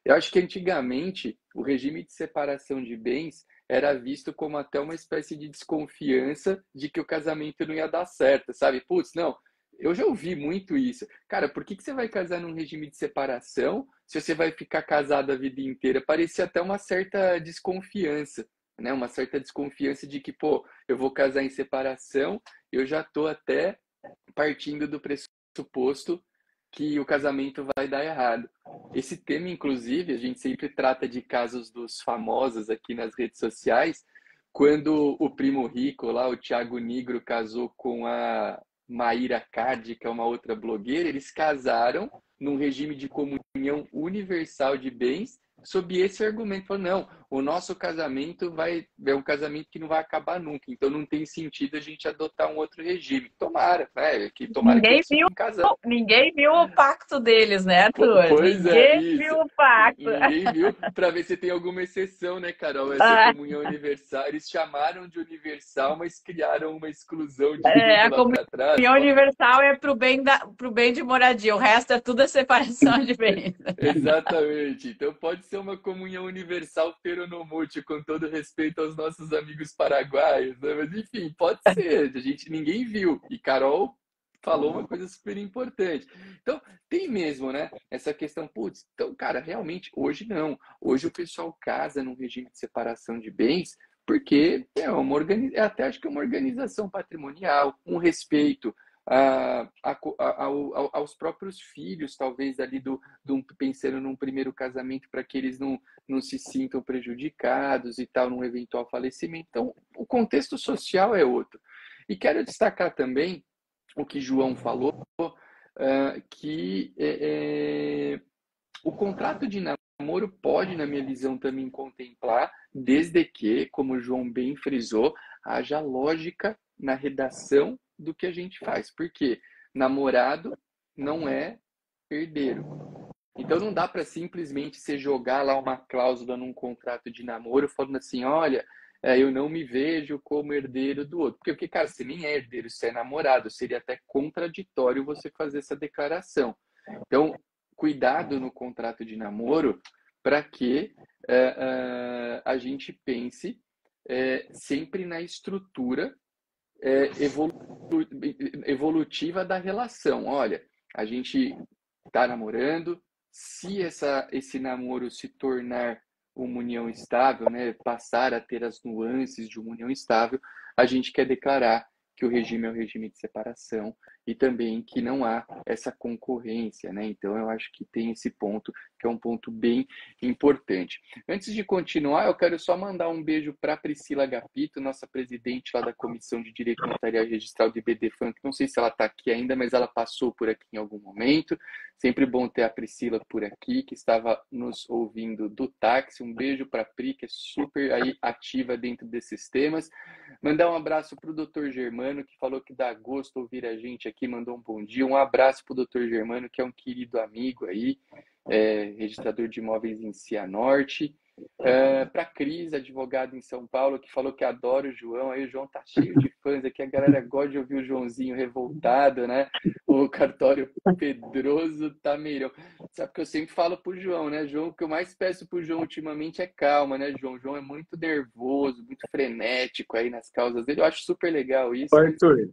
Eu acho que antigamente o regime de separação de bens era visto como até uma espécie de desconfiança de que o casamento não ia dar certo, sabe? Putz, não. Eu já ouvi muito isso. Cara, por que você vai casar num regime de separação se você vai ficar casado a vida inteira? Parecia até uma certa desconfiança, né? Uma certa desconfiança de que, pô, eu vou casar em separação, eu já tô até partindo do pressuposto que o casamento vai dar errado. Esse tema, inclusive, a gente sempre trata de casos dos famosos aqui nas redes sociais, quando o primo rico lá, o Thiago Nigro, casou com a Maíra Cardi, que é uma outra blogueira, eles casaram num regime de comunhão universal de bens, sob esse argumento, falou, não, o nosso casamento é um casamento que não vai acabar nunca, então não tem sentido a gente adotar um outro regime. Tomara, né? Tomara que eles fiquem casados. Ninguém viu o pacto deles, né, Arthur? Pois ninguém viu o pacto. Ninguém viu, para ver se tem alguma exceção, né, Carol? Essa comunhão universal, eles chamaram de universal, mas criaram uma exclusão de a comunhão universal é pro bem de moradia, o resto é tudo a separação de bens. Exatamente. Então pode ser uma comunhão universal peronomútil, com todo respeito aos nossos amigos paraguaios, né? Mas enfim, pode ser. Ninguém viu. E Carol falou uma coisa super importante. Então, tem mesmo, né? Essa questão, putz, então, cara, realmente, hoje não. Hoje o pessoal casa num regime de separação de bens porque até acho que é uma organização patrimonial, um respeito aos próprios filhos, talvez, ali pensando num primeiro casamento, para que eles não se sintam prejudicados e tal, num eventual falecimento. Então, o contexto social é outro. E quero destacar também o que João falou, que o contrato de namoro pode, na minha visão, também contemplar, desde que, como o João bem frisou, haja lógica na redação do que a gente faz. Porque namorado não é herdeiro. Então não dá para simplesmente você jogar lá uma cláusula num contrato de namoro falando assim, olha, eu não me vejo como herdeiro do outro. Porque, cara, você nem é herdeiro, você é namorado. Seria até contraditório você fazer essa declaração. Então, cuidado no contrato de namoro para que a gente pense sempre na estrutura evolutiva da relação. Olha, a gente está namorando, se esse namoro se tornar uma união estável, né, passar a ter as nuances de uma união estável, a gente quer declarar que o regime é um regime de separação e também que não há essa concorrência, né? Então, eu acho que tem esse ponto, que é um ponto bem importante. Antes de continuar, eu quero só mandar um beijo para Priscila Agapito, nossa presidente lá da Comissão de Direito Notarial e Registral do IBDFAN, que não sei se ela está aqui ainda, mas ela passou por aqui em algum momento. Sempre bom ter a Priscila por aqui, que estava nos ouvindo do táxi. Um beijo para a Pri, que é super aí ativa dentro desses temas. Mandar um abraço para o Dr. Germano, que falou que dá gosto ouvir a gente aqui, mandou um bom dia. Um abraço para o Dr. Germano, que é um querido amigo aí, registrador de imóveis em Cianorte. Para a Cris, advogada em São Paulo, que falou que adora o João. Aí o João tá cheio de fãs aqui, a galera gosta de ouvir o Joãozinho revoltado, né? O cartório Pedroso Tameirão. Sabe que eu sempre falo pro João, né, João? O que eu mais peço pro João ultimamente é calma, né, João? O João é muito nervoso, muito frenético aí nas causas dele. Eu acho super legal isso. Arthur,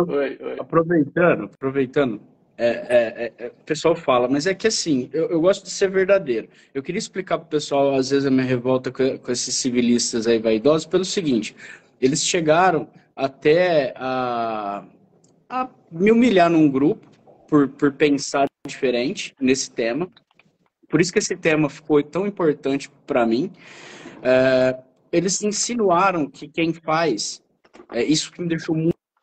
Oi. aproveitando. O pessoal fala, mas é que assim, eu gosto de ser verdadeiro. Eu queria explicar para o pessoal, às vezes, a minha revolta com esses civilistas aí vaidosos, pelo seguinte: eles chegaram até a me humilhar num grupo por pensar diferente nesse tema. Por isso que esse tema ficou tão importante para mim. Eles insinuaram que quem faz, isso que me deixou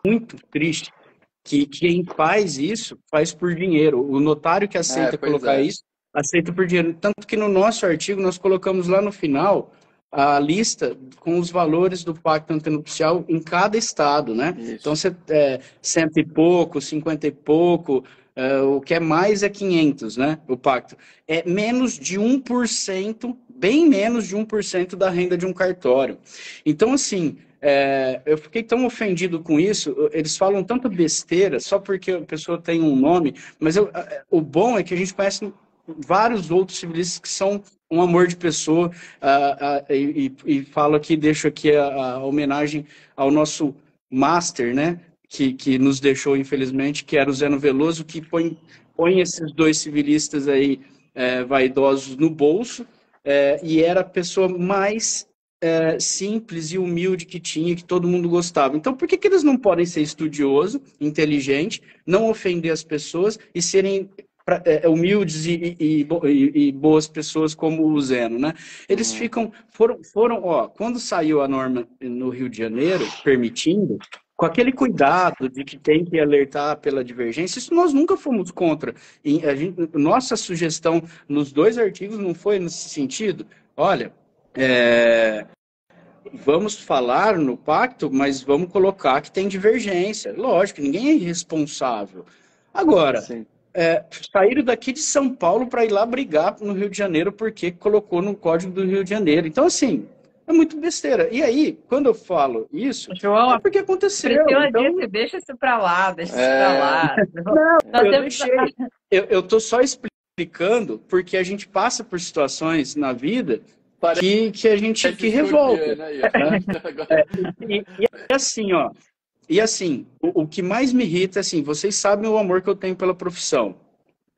muito triste, que quem faz isso faz por dinheiro. O notário que aceita colocar isso, aceita por dinheiro. Tanto que no nosso artigo nós colocamos lá no final a lista com os valores do pacto antenupcial em cada estado, né? Isso. Então, cento e pouco, 50 e pouco, o que é mais é 500, né? O pacto. É menos de 1%, bem menos de 1% da renda de um cartório. Então, assim, eu fiquei tão ofendido com isso. Eles falam tanta besteira só porque a pessoa tem um nome, mas o bom é que a gente conhece vários outros civilistas que são um amor de pessoa, e falo aqui, deixo aqui a homenagem ao nosso master, né, que nos deixou, infelizmente, que era o Zeno Veloso, que põe esses dois civilistas aí vaidosos no bolso, e era a pessoa mais simples e humilde que tinha, que todo mundo gostava. Então, por que eles não podem ser estudioso, inteligente, não ofender as pessoas e serem humildes e boas pessoas como o Zeno, né? Eles foram, quando saiu a norma no Rio de Janeiro, permitindo, com aquele cuidado de que tem que alertar pela divergência, isso nós nunca fomos contra. Nossa sugestão nos 2 artigos não foi nesse sentido. Olha, vamos falar no pacto, mas vamos colocar que tem divergência. Lógico, ninguém é irresponsável. Agora, saíram daqui de São Paulo para ir lá brigar no Rio de Janeiro porque colocou no Código do Rio de Janeiro. Então, assim, é muito besteira. E aí, quando eu falo isso, João, é porque aconteceu. Então... deixa isso para lá, deixa isso para lá. Não, eu deixei. Eu estou só explicando porque a gente passa por situações na vida que a gente que revolta. Né? E assim, ó. E assim, o que mais me irrita, assim, vocês sabem o amor que eu tenho pela profissão.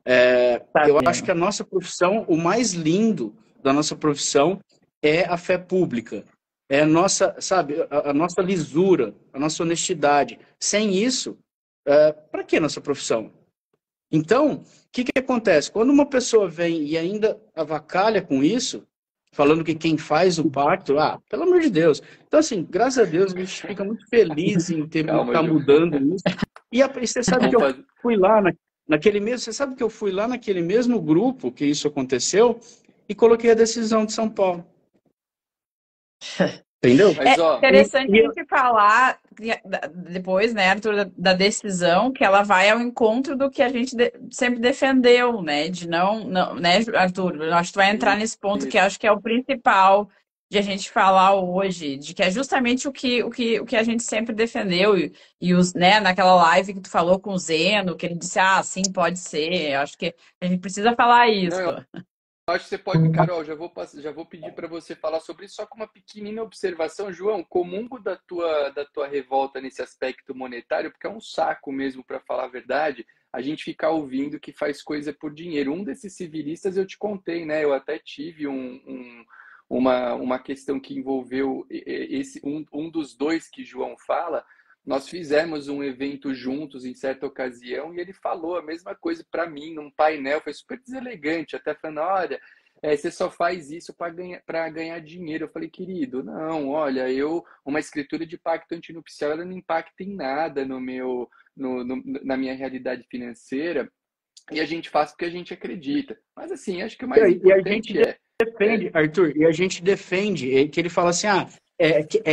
Eu acho que a nossa profissão, o mais lindo da nossa profissão é a fé pública. É a nossa, sabe, a nossa lisura, a nossa honestidade. Sem isso, para que nossa profissão? Então, o que acontece? Quando uma pessoa vem e ainda avacalha com isso, falando que quem faz o pacto, pelo amor de Deus. Então, assim, graças a Deus, a gente fica muito feliz em estar mudando isso. E você sabe que eu fui lá naquele mesmo, você sabe que eu fui lá naquele mesmo grupo que isso aconteceu e coloquei a decisão de São Paulo. Entendeu? Interessante a gente falar depois, né, Arthur, da decisão, que ela vai ao encontro do que a gente sempre defendeu, né, de não, né, Arthur, eu acho que tu vai entrar nesse ponto que eu acho que é o principal de a gente falar hoje, de que é justamente o que a gente sempre defendeu, e né, naquela live que tu falou com o Zeno, que ele disse, sim, pode ser, eu acho que a gente precisa falar isso. Acho que você pode, Carol, já vou pedir para você falar sobre isso, só com uma pequenina observação. João, comungo da tua revolta nesse aspecto monetário, porque é um saco mesmo, para falar a verdade, a gente ficar ouvindo que faz coisa por dinheiro. Um desses civilistas eu te contei, né? Eu até tive uma questão que envolveu um dos 2 que João fala. Nós fizemos um evento juntos em certa ocasião e ele falou a mesma coisa para mim num painel, foi super deselegante, até falando, olha, você só faz isso para ganhar dinheiro. Eu falei, querido, não, olha, uma escritura de pacto antinupcial, ela não impacta em nada na minha realidade financeira, e a gente faz porque a gente acredita. Mas assim, acho que o mais importante defende, Arthur, e a gente defende, que ele fala assim,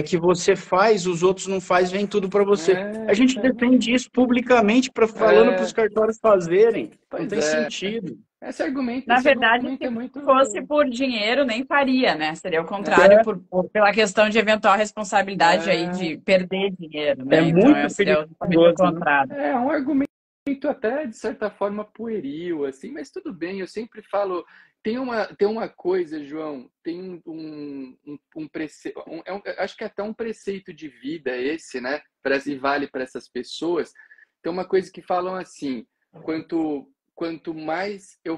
que você faz, os outros não faz, vem tudo para você. A gente defende isso publicamente, falando para os cartórios fazerem. Não tem sentido. Esse argumento, na verdade, se fosse por dinheiro, nem faria, né? Seria o contrário, pela questão de eventual responsabilidade aí de perder dinheiro, né? Muito perigoso, contrário. É um argumento até, de certa forma, pueril, assim, mas tudo bem, eu sempre falo... Tem uma coisa, João, tem um preceito, acho que é até um preceito de vida esse, né? E vale para essas pessoas. Tem uma coisa que falam assim, quanto quanto mais eu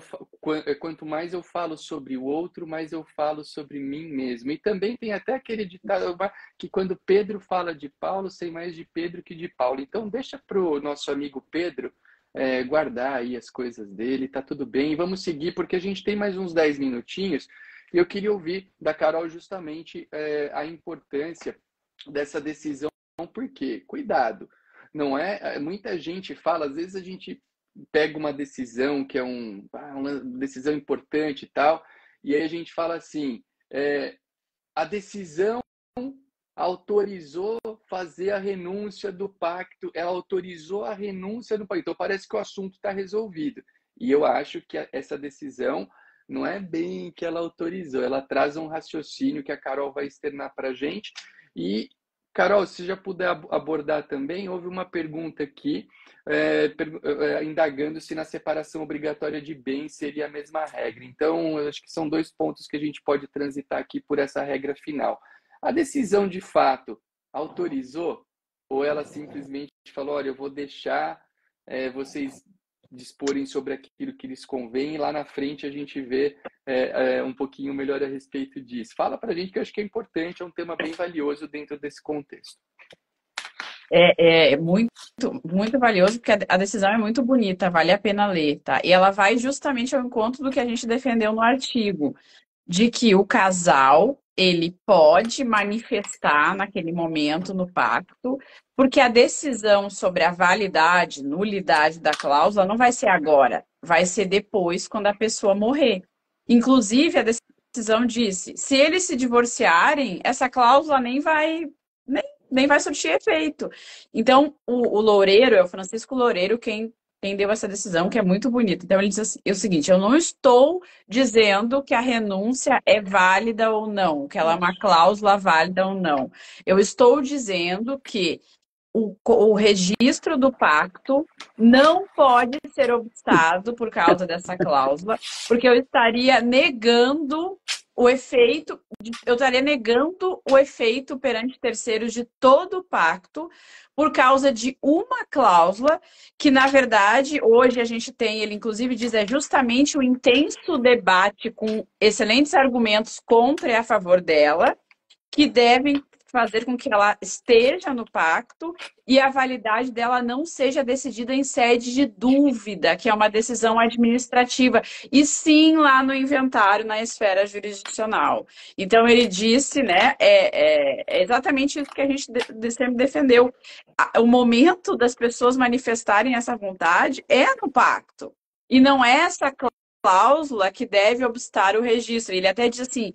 falo sobre o outro, mais eu falo sobre mim mesmo. E também tem até aquele ditado que quando Pedro fala de Paulo, sei mais de Pedro que de Paulo. Então deixa para o nosso amigo Pedro guardar aí as coisas dele, tá tudo bem. E vamos seguir, porque a gente tem mais uns 10 minutinhos. E eu queria ouvir da Carol justamente a importância dessa decisão. Por quê? Cuidado. Não é? Muita gente fala, às vezes a gente pega uma decisão que é uma decisão importante e tal, e aí a gente fala assim, a decisão autorizou fazer a renúncia do pacto, ela autorizou a renúncia do pacto, então parece que o assunto está resolvido. E eu acho que essa decisão não é bem que ela autorizou, ela traz um raciocínio que a Carol vai externar para a gente. E Carol, se já puder abordar também, houve uma pergunta aqui, indagando se na separação obrigatória de bens seria a mesma regra. Então, eu acho que são 2 pontos que a gente pode transitar aqui por essa regra final. A decisão, de fato, autorizou? Ou ela simplesmente falou, olha, eu vou deixar vocês disporem sobre aquilo que lhes convém, e lá na frente a gente vê um pouquinho melhor a respeito disso. Fala pra gente, que eu acho que é importante, é um tema bem valioso dentro desse contexto. É muito, muito valioso, porque a decisão é muito bonita, vale a pena ler, tá? E ela vai justamente ao encontro do que a gente defendeu no artigo, de que o casal, ele pode manifestar naquele momento no pacto, porque a decisão sobre a validade, nulidade da cláusula não vai ser agora, vai ser depois, quando a pessoa morrer. Inclusive, a decisão disse, se eles se divorciarem, essa cláusula nem vai surtir efeito. Então, o Loureiro, é o Francisco Loureiro, quem deu essa decisão, que é muito bonita. Então, ele diz assim, o seguinte, eu não estou dizendo que a renúncia é válida ou não, que ela é uma cláusula válida ou não. Eu estou dizendo que o registro do pacto não pode ser obstado por causa dessa cláusula, porque eu estaria negando o efeito, perante terceiros de todo o pacto por causa de uma cláusula que, na verdade, hoje a gente tem, ele inclusive diz, é justamente o intenso debate com excelentes argumentos contra e a favor dela, que devem fazer com que ela esteja no pacto e a validade dela não seja decidida em sede de dúvida, que é uma decisão administrativa, e sim lá no inventário, na esfera jurisdicional. Então, ele disse, né, é exatamente isso que a gente sempre defendeu. O momento das pessoas manifestarem essa vontade é no pacto, e não é essa cláusula que deve obstar o registro. Ele até diz assim,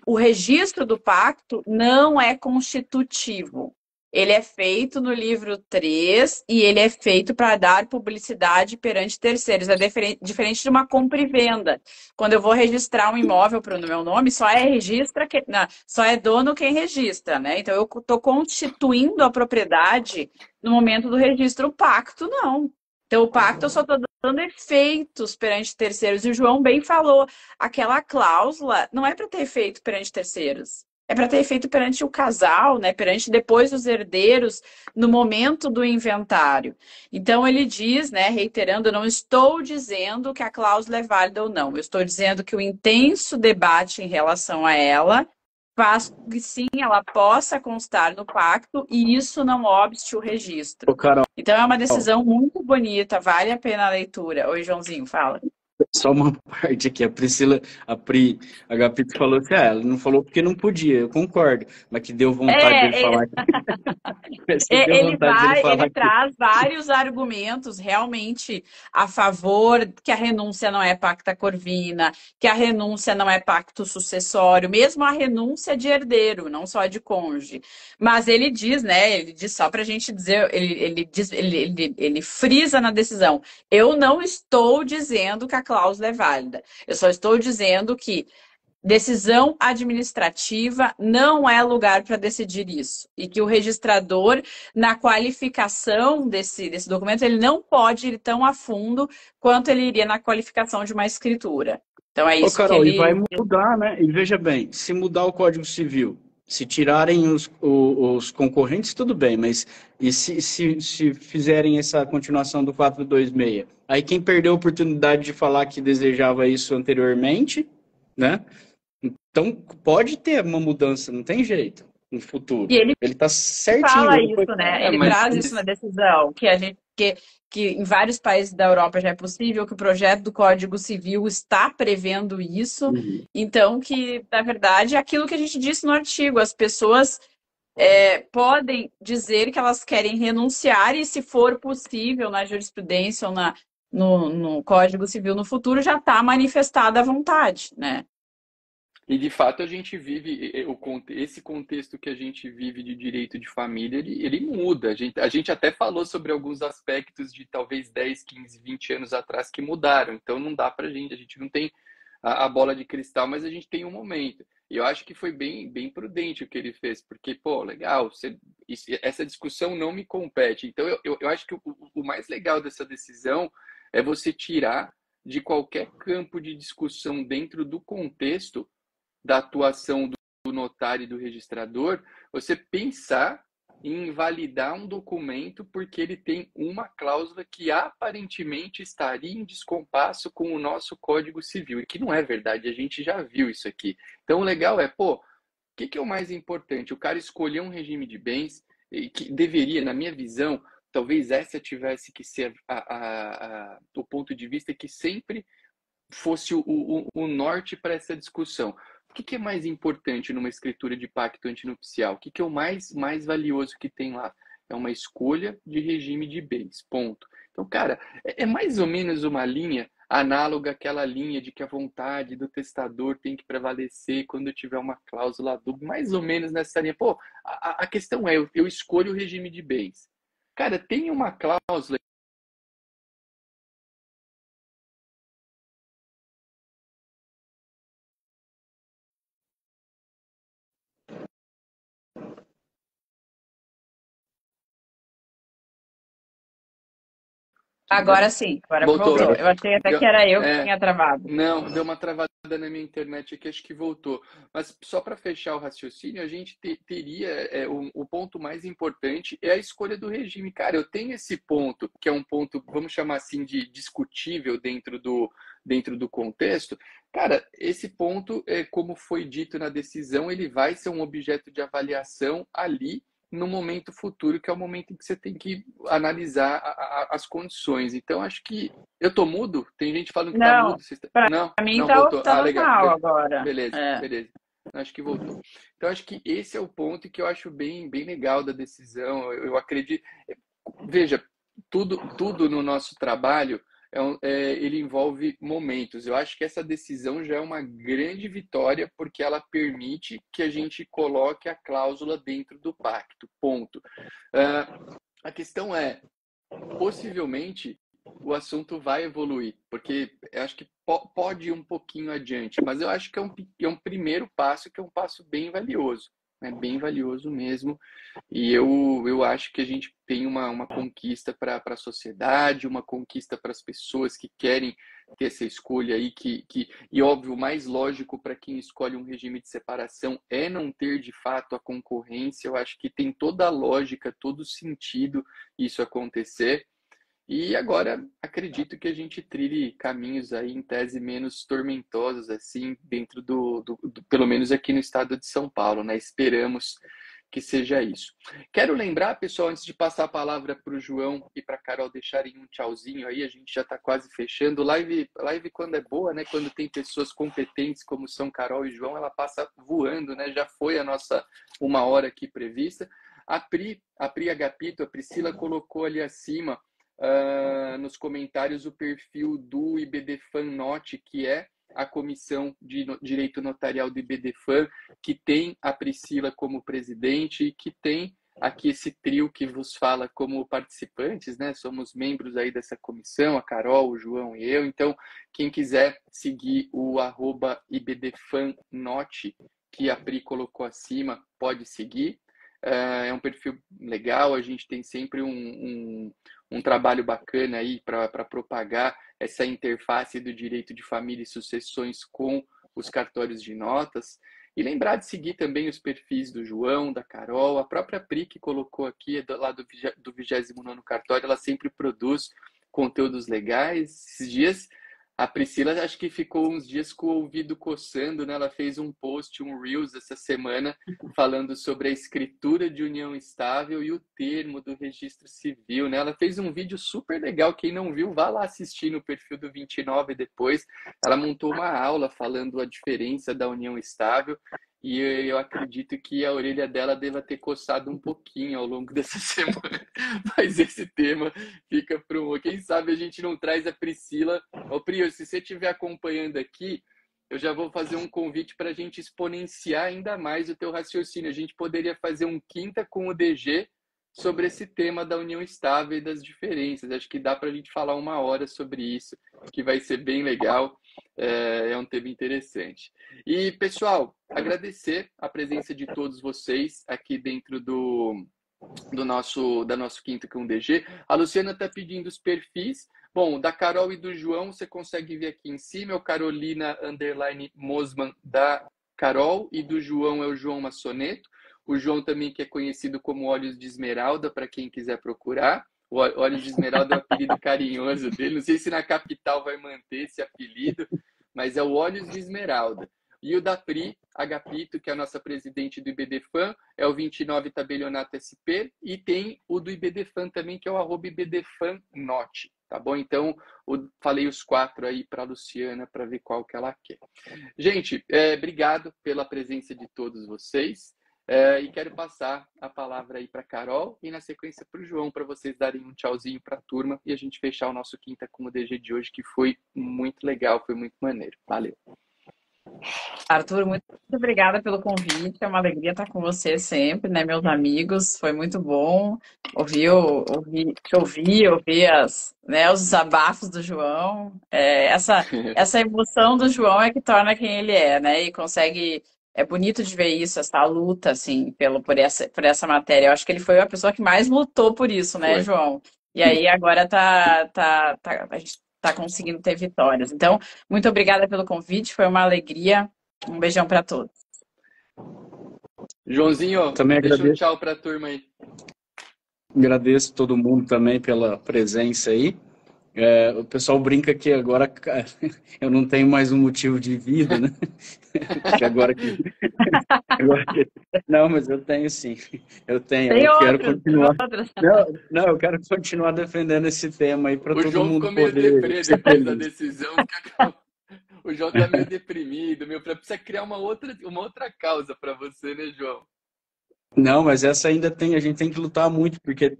o registro do pacto não é constitutivo. Ele é feito no livro 3 e ele é feito para dar publicidade perante terceiros. É diferente de uma compra e venda. Quando eu vou registrar um imóvel para o meu nome, só é dono quem registra, né? Então, eu estou constituindo a propriedade no momento do registro. O pacto, não. Então, o pacto eu só estou dando efeitos perante terceiros. E o João bem falou, aquela cláusula não é para ter efeito perante terceiros. É para ter efeito perante o casal, né? Perante depois os herdeiros, no momento do inventário. Então, ele diz, né, reiterando, eu não estou dizendo que a cláusula é válida ou não. Eu estou dizendo que o intenso debate em relação a ela faz que sim, ela possa constar no pacto e isso não obste o registro. Então é uma decisão muito bonita, vale a pena a leitura. Oi, Joãozinho, fala. Só uma parte aqui, a Pri Agapito falou que ela não falou porque não podia, eu concordo, mas que deu vontade dele falar. Ele traz vários argumentos realmente a favor que a renúncia não é pacta corvina, que a renúncia não é pacto sucessório, mesmo a renúncia de herdeiro, não só de cônjuge. Mas ele diz, né? Ele diz só para a gente dizer, ele frisa na decisão. Eu não estou dizendo que a cláusula é válida. Eu só estou dizendo que decisão administrativa não é lugar para decidir isso. E que o registrador, na qualificação desse documento, ele não pode ir tão a fundo quanto ele iria na qualificação de uma escritura. Então é isso, Carol, que ele... E vai mudar, né? E veja bem, se mudar o Código Civil, Se tirarem os concorrentes, tudo bem, mas e se fizerem essa continuação do 426? Aí quem perdeu a oportunidade de falar que desejava isso anteriormente, né? Então pode ter uma mudança, não tem jeito no futuro. E ele Ele está certinho. fala Ele foi... isso, né? É, Ele mas traz isso na decisão, que em vários países da Europa já é possível, que o projeto do Código Civil está prevendo isso. Uhum. Então, que, na verdade, é aquilo que a gente disse no artigo, as pessoas podem dizer que elas querem renunciar e, se for possível, na jurisprudência ou no Código Civil no futuro, já está manifestada a vontade, né? E de fato a gente vive esse contexto que a gente vive de direito de família, ele muda. A gente até falou sobre alguns aspectos de talvez 10, 15, 20 anos atrás que mudaram. Então não dá pra gente, a gente não tem a bola de cristal, mas a gente tem um momento. E eu acho que foi bem, bem prudente o que ele fez, porque, pô, legal, essa discussão não me compete. Então eu acho que o mais legal dessa decisão é você tirar de qualquer campo de discussão dentro do contexto da atuação do notário e do registrador, você pensar em invalidar um documento porque ele tem uma cláusula que aparentemente estaria em descompasso com o nosso Código Civil, e que não é verdade, a gente já viu isso aqui. Então, o legal é, pô, o que é o mais importante? O cara escolher um regime de bens que deveria, na minha visão, talvez essa tivesse que ser o ponto de vista que sempre fosse o norte para essa discussão. O que é mais importante numa escritura de pacto antinupcial? O que é o mais valioso que tem lá? É uma escolha de regime de bens, ponto. Então, cara, é mais ou menos uma linha análoga àquela linha de que a vontade do testador tem que prevalecer quando tiver uma cláusula dúbia, mais ou menos nessa linha. Pô, a questão é, eu escolho o regime de bens. Cara, tem uma cláusula. Tudo bem? Agora sim, agora Voltou. voltou. Eu achei até que era eu que tinha travado. Não, deu uma travada na minha internet aqui, acho que voltou. Mas só para fechar o raciocínio, a gente teria o ponto mais importante é a escolha do regime. Cara, eu tenho esse ponto, que é um ponto, vamos chamar assim, de discutível dentro do contexto. Cara, esse ponto, como foi dito na decisão, ele vai ser um objeto de avaliação ali no momento futuro, que é o momento em que você tem que analisar as condições. Então, acho que eu tô mudo? Tem gente falando que tá Não, mudo. pra mim Não tá, voltou. tá Legal. normal agora. Beleza, beleza. Acho que voltou. Então, acho que esse é o ponto que eu acho bem, bem legal da decisão. Eu acredito. Veja, tudo no nosso trabalho ele envolve momentos. Eu acho que essa decisão já é uma grande vitória porque ela permite que a gente coloque a cláusula dentro do pacto. Ponto. A questão é, possivelmente, o assunto vai evoluir, porque eu acho que pode ir um pouquinho adiante, mas eu acho que é um primeiro passo, que é um passo bem valioso, né? Bem valioso mesmo. E eu acho que a gente tem uma conquista para a sociedade, uma conquista para as pessoas que querem ter essa escolha aí, e óbvio, o mais lógico para quem escolhe um regime de separação é não ter de fato a concorrência. Eu acho que tem toda a lógica, todo o sentido isso acontecer. E agora acredito que a gente trilhe caminhos aí em tese menos tormentosos assim dentro pelo menos aqui no estado de São Paulo, né? Esperamos que seja isso. Quero lembrar, pessoal, antes de passar a palavra para o João e para a Carol deixarem um tchauzinho aí, a gente já está quase fechando. Live quando é boa, né? Quando tem pessoas competentes como são Carol e João, ela passa voando, né? Já foi a nossa 1 hora aqui prevista. A Pri Agapito, a Priscila colocou ali acima nos comentários o perfil do IBDFAN Note, que é a Comissão de Direito Notarial do IBDFAN, que tem a Priscila como presidente e que tem aqui esse trio que vos fala como participantes, né? Somos membros aí dessa comissão, a Carol, o João e eu. Então, quem quiser seguir o @IBDFANNote, que a Pri colocou acima, pode seguir. É um perfil legal, a gente tem sempre um trabalho bacana aí para propagar essa interface do direito de família e sucessões com os cartórios de notas. E lembrar de seguir também os perfis do João, da Carol, a própria Pri que colocou aqui, lá do 29º Cartório, ela sempre produz conteúdos legais. Esses dias, a Priscila acho que ficou uns dias com o ouvido coçando, né? Ela fez um post, um Reels essa semana, falando sobre a escritura de união estável e o termo do registro civil, né? Ela fez um vídeo super legal, quem não viu, vá lá assistir no perfil do 29 depois. Ela montou uma aula falando a diferença da união estável e eu acredito que a orelha dela deva ter coçado um pouquinho ao longo dessa semana, mas esse tema fica para um... Quem sabe a gente não traz a Priscila. Ô, Pri, se você estiver acompanhando aqui, eu já vou fazer um convite para a gente exponenciar ainda mais o teu raciocínio. A gente poderia fazer um quinta com o DG sobre esse tema da união estável e das diferenças. Acho que dá para a gente falar 1 hora sobre isso, que vai ser bem legal. É um tema interessante. E, pessoal, agradecer a presença de todos vocês aqui dentro da nosso quinta com o DG. A Luciana está pedindo os perfis. Bom, da Carol e do João, você consegue ver aqui em cima, é o Carolina_Mosman da Carol, e do João é o João Massoneto. O João também, que é conhecido como Olhos de Esmeralda, para quem quiser procurar. O Olhos de Esmeralda é o apelido carinhoso dele. Não sei se na capital vai manter esse apelido, mas é o Olhos de Esmeralda. E o da Pri Agapito, que é a nossa presidente do IBDFan, é o 29 Tabelionato SP, e tem o do IBDFan também, que é o @IBDFanNote, tá bom? Então, falei os 4 aí para a Luciana, para ver qual que ela quer. Gente, obrigado pela presença de todos vocês, e quero passar a palavra aí para a Carol e, na sequência, para o João, para vocês darem um tchauzinho para a turma e a gente fechar o nosso Quinta com o DG de hoje, que foi muito legal, foi muito maneiro. Valeu! Arthur, muito obrigada pelo convite. É uma alegria estar com você sempre, né, meus amigos? Foi muito bom ouvir os desabafos do João. Essa emoção do João é que torna quem ele é, né? E consegue. É bonito de ver isso, essa luta, assim, por essa matéria. Eu acho que ele foi a pessoa que mais lutou por isso, né, Foi. João? E aí agora a gente está conseguindo ter vitórias. Então, muito obrigada pelo convite, foi uma alegria. Um beijão para todos. Joãozinho, também deixa um agradeço. tchau para a turma aí. Agradeço todo mundo também pela presença aí. O pessoal brinca que agora eu não tenho mais um motivo de vida, né? Não, mas eu tenho sim. Eu quero continuar. Não, eu quero continuar defendendo esse tema aí para todo mundo poder. O João ficou meio deprê depois da decisão. O João tá meio deprimido, precisa criar uma outra causa para você, né, João? Não, mas essa ainda a gente tem que lutar muito, porque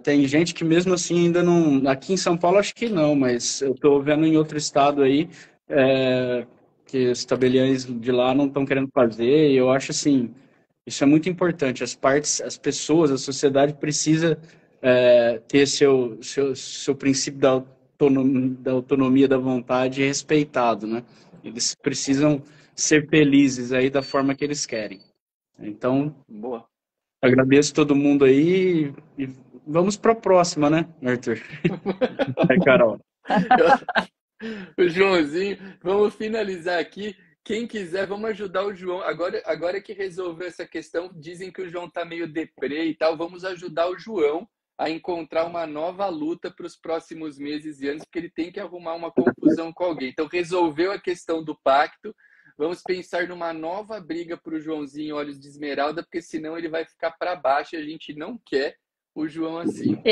tem gente que mesmo assim ainda não... Aqui em São Paulo acho que não, mas eu estou vendo em outro estado aí que os tabeliães de lá não estão querendo fazer, e eu acho assim, isso é muito importante. As pessoas, a sociedade precisa ter seu princípio da autonomia da vontade respeitado, né? Eles precisam ser felizes aí da forma que eles querem. Então, boa. Agradeço todo mundo aí e vamos para a próxima, né, Arthur? Carol. O Joãozinho, vamos finalizar aqui. Quem quiser, vamos ajudar o João. Agora que resolveu essa questão, dizem que o João tá meio deprê e tal, vamos ajudar o João a encontrar uma nova luta para os próximos meses e anos, porque ele tem que arrumar uma confusão com alguém. Então, resolveu a questão do pacto. Vamos pensar numa nova briga para o Joãozinho Olhos de Esmeralda, porque senão ele vai ficar para baixo e a gente não quer o João assim.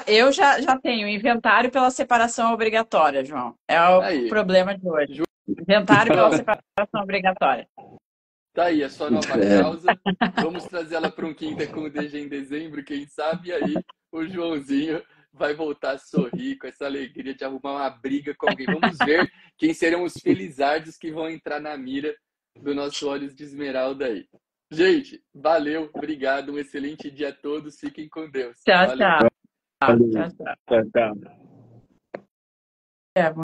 Eu já tenho inventário pela separação obrigatória, João. É o problema de hoje. Inventário pela separação obrigatória. Tá aí, a sua nova causa. Vamos trazer ela para um Quinta com o DG em dezembro, quem sabe, e aí o Joãozinho vai voltar a sorrir com essa alegria de arrumar uma briga com alguém. Vamos ver quem serão os felizardos que vão entrar na mira do nosso Olhos de Esmeralda aí. Gente, valeu, obrigado, um excelente dia a todos, fiquem com Deus. Tchau, valeu. tchau. Tchau, tchau. Tchau, tchau.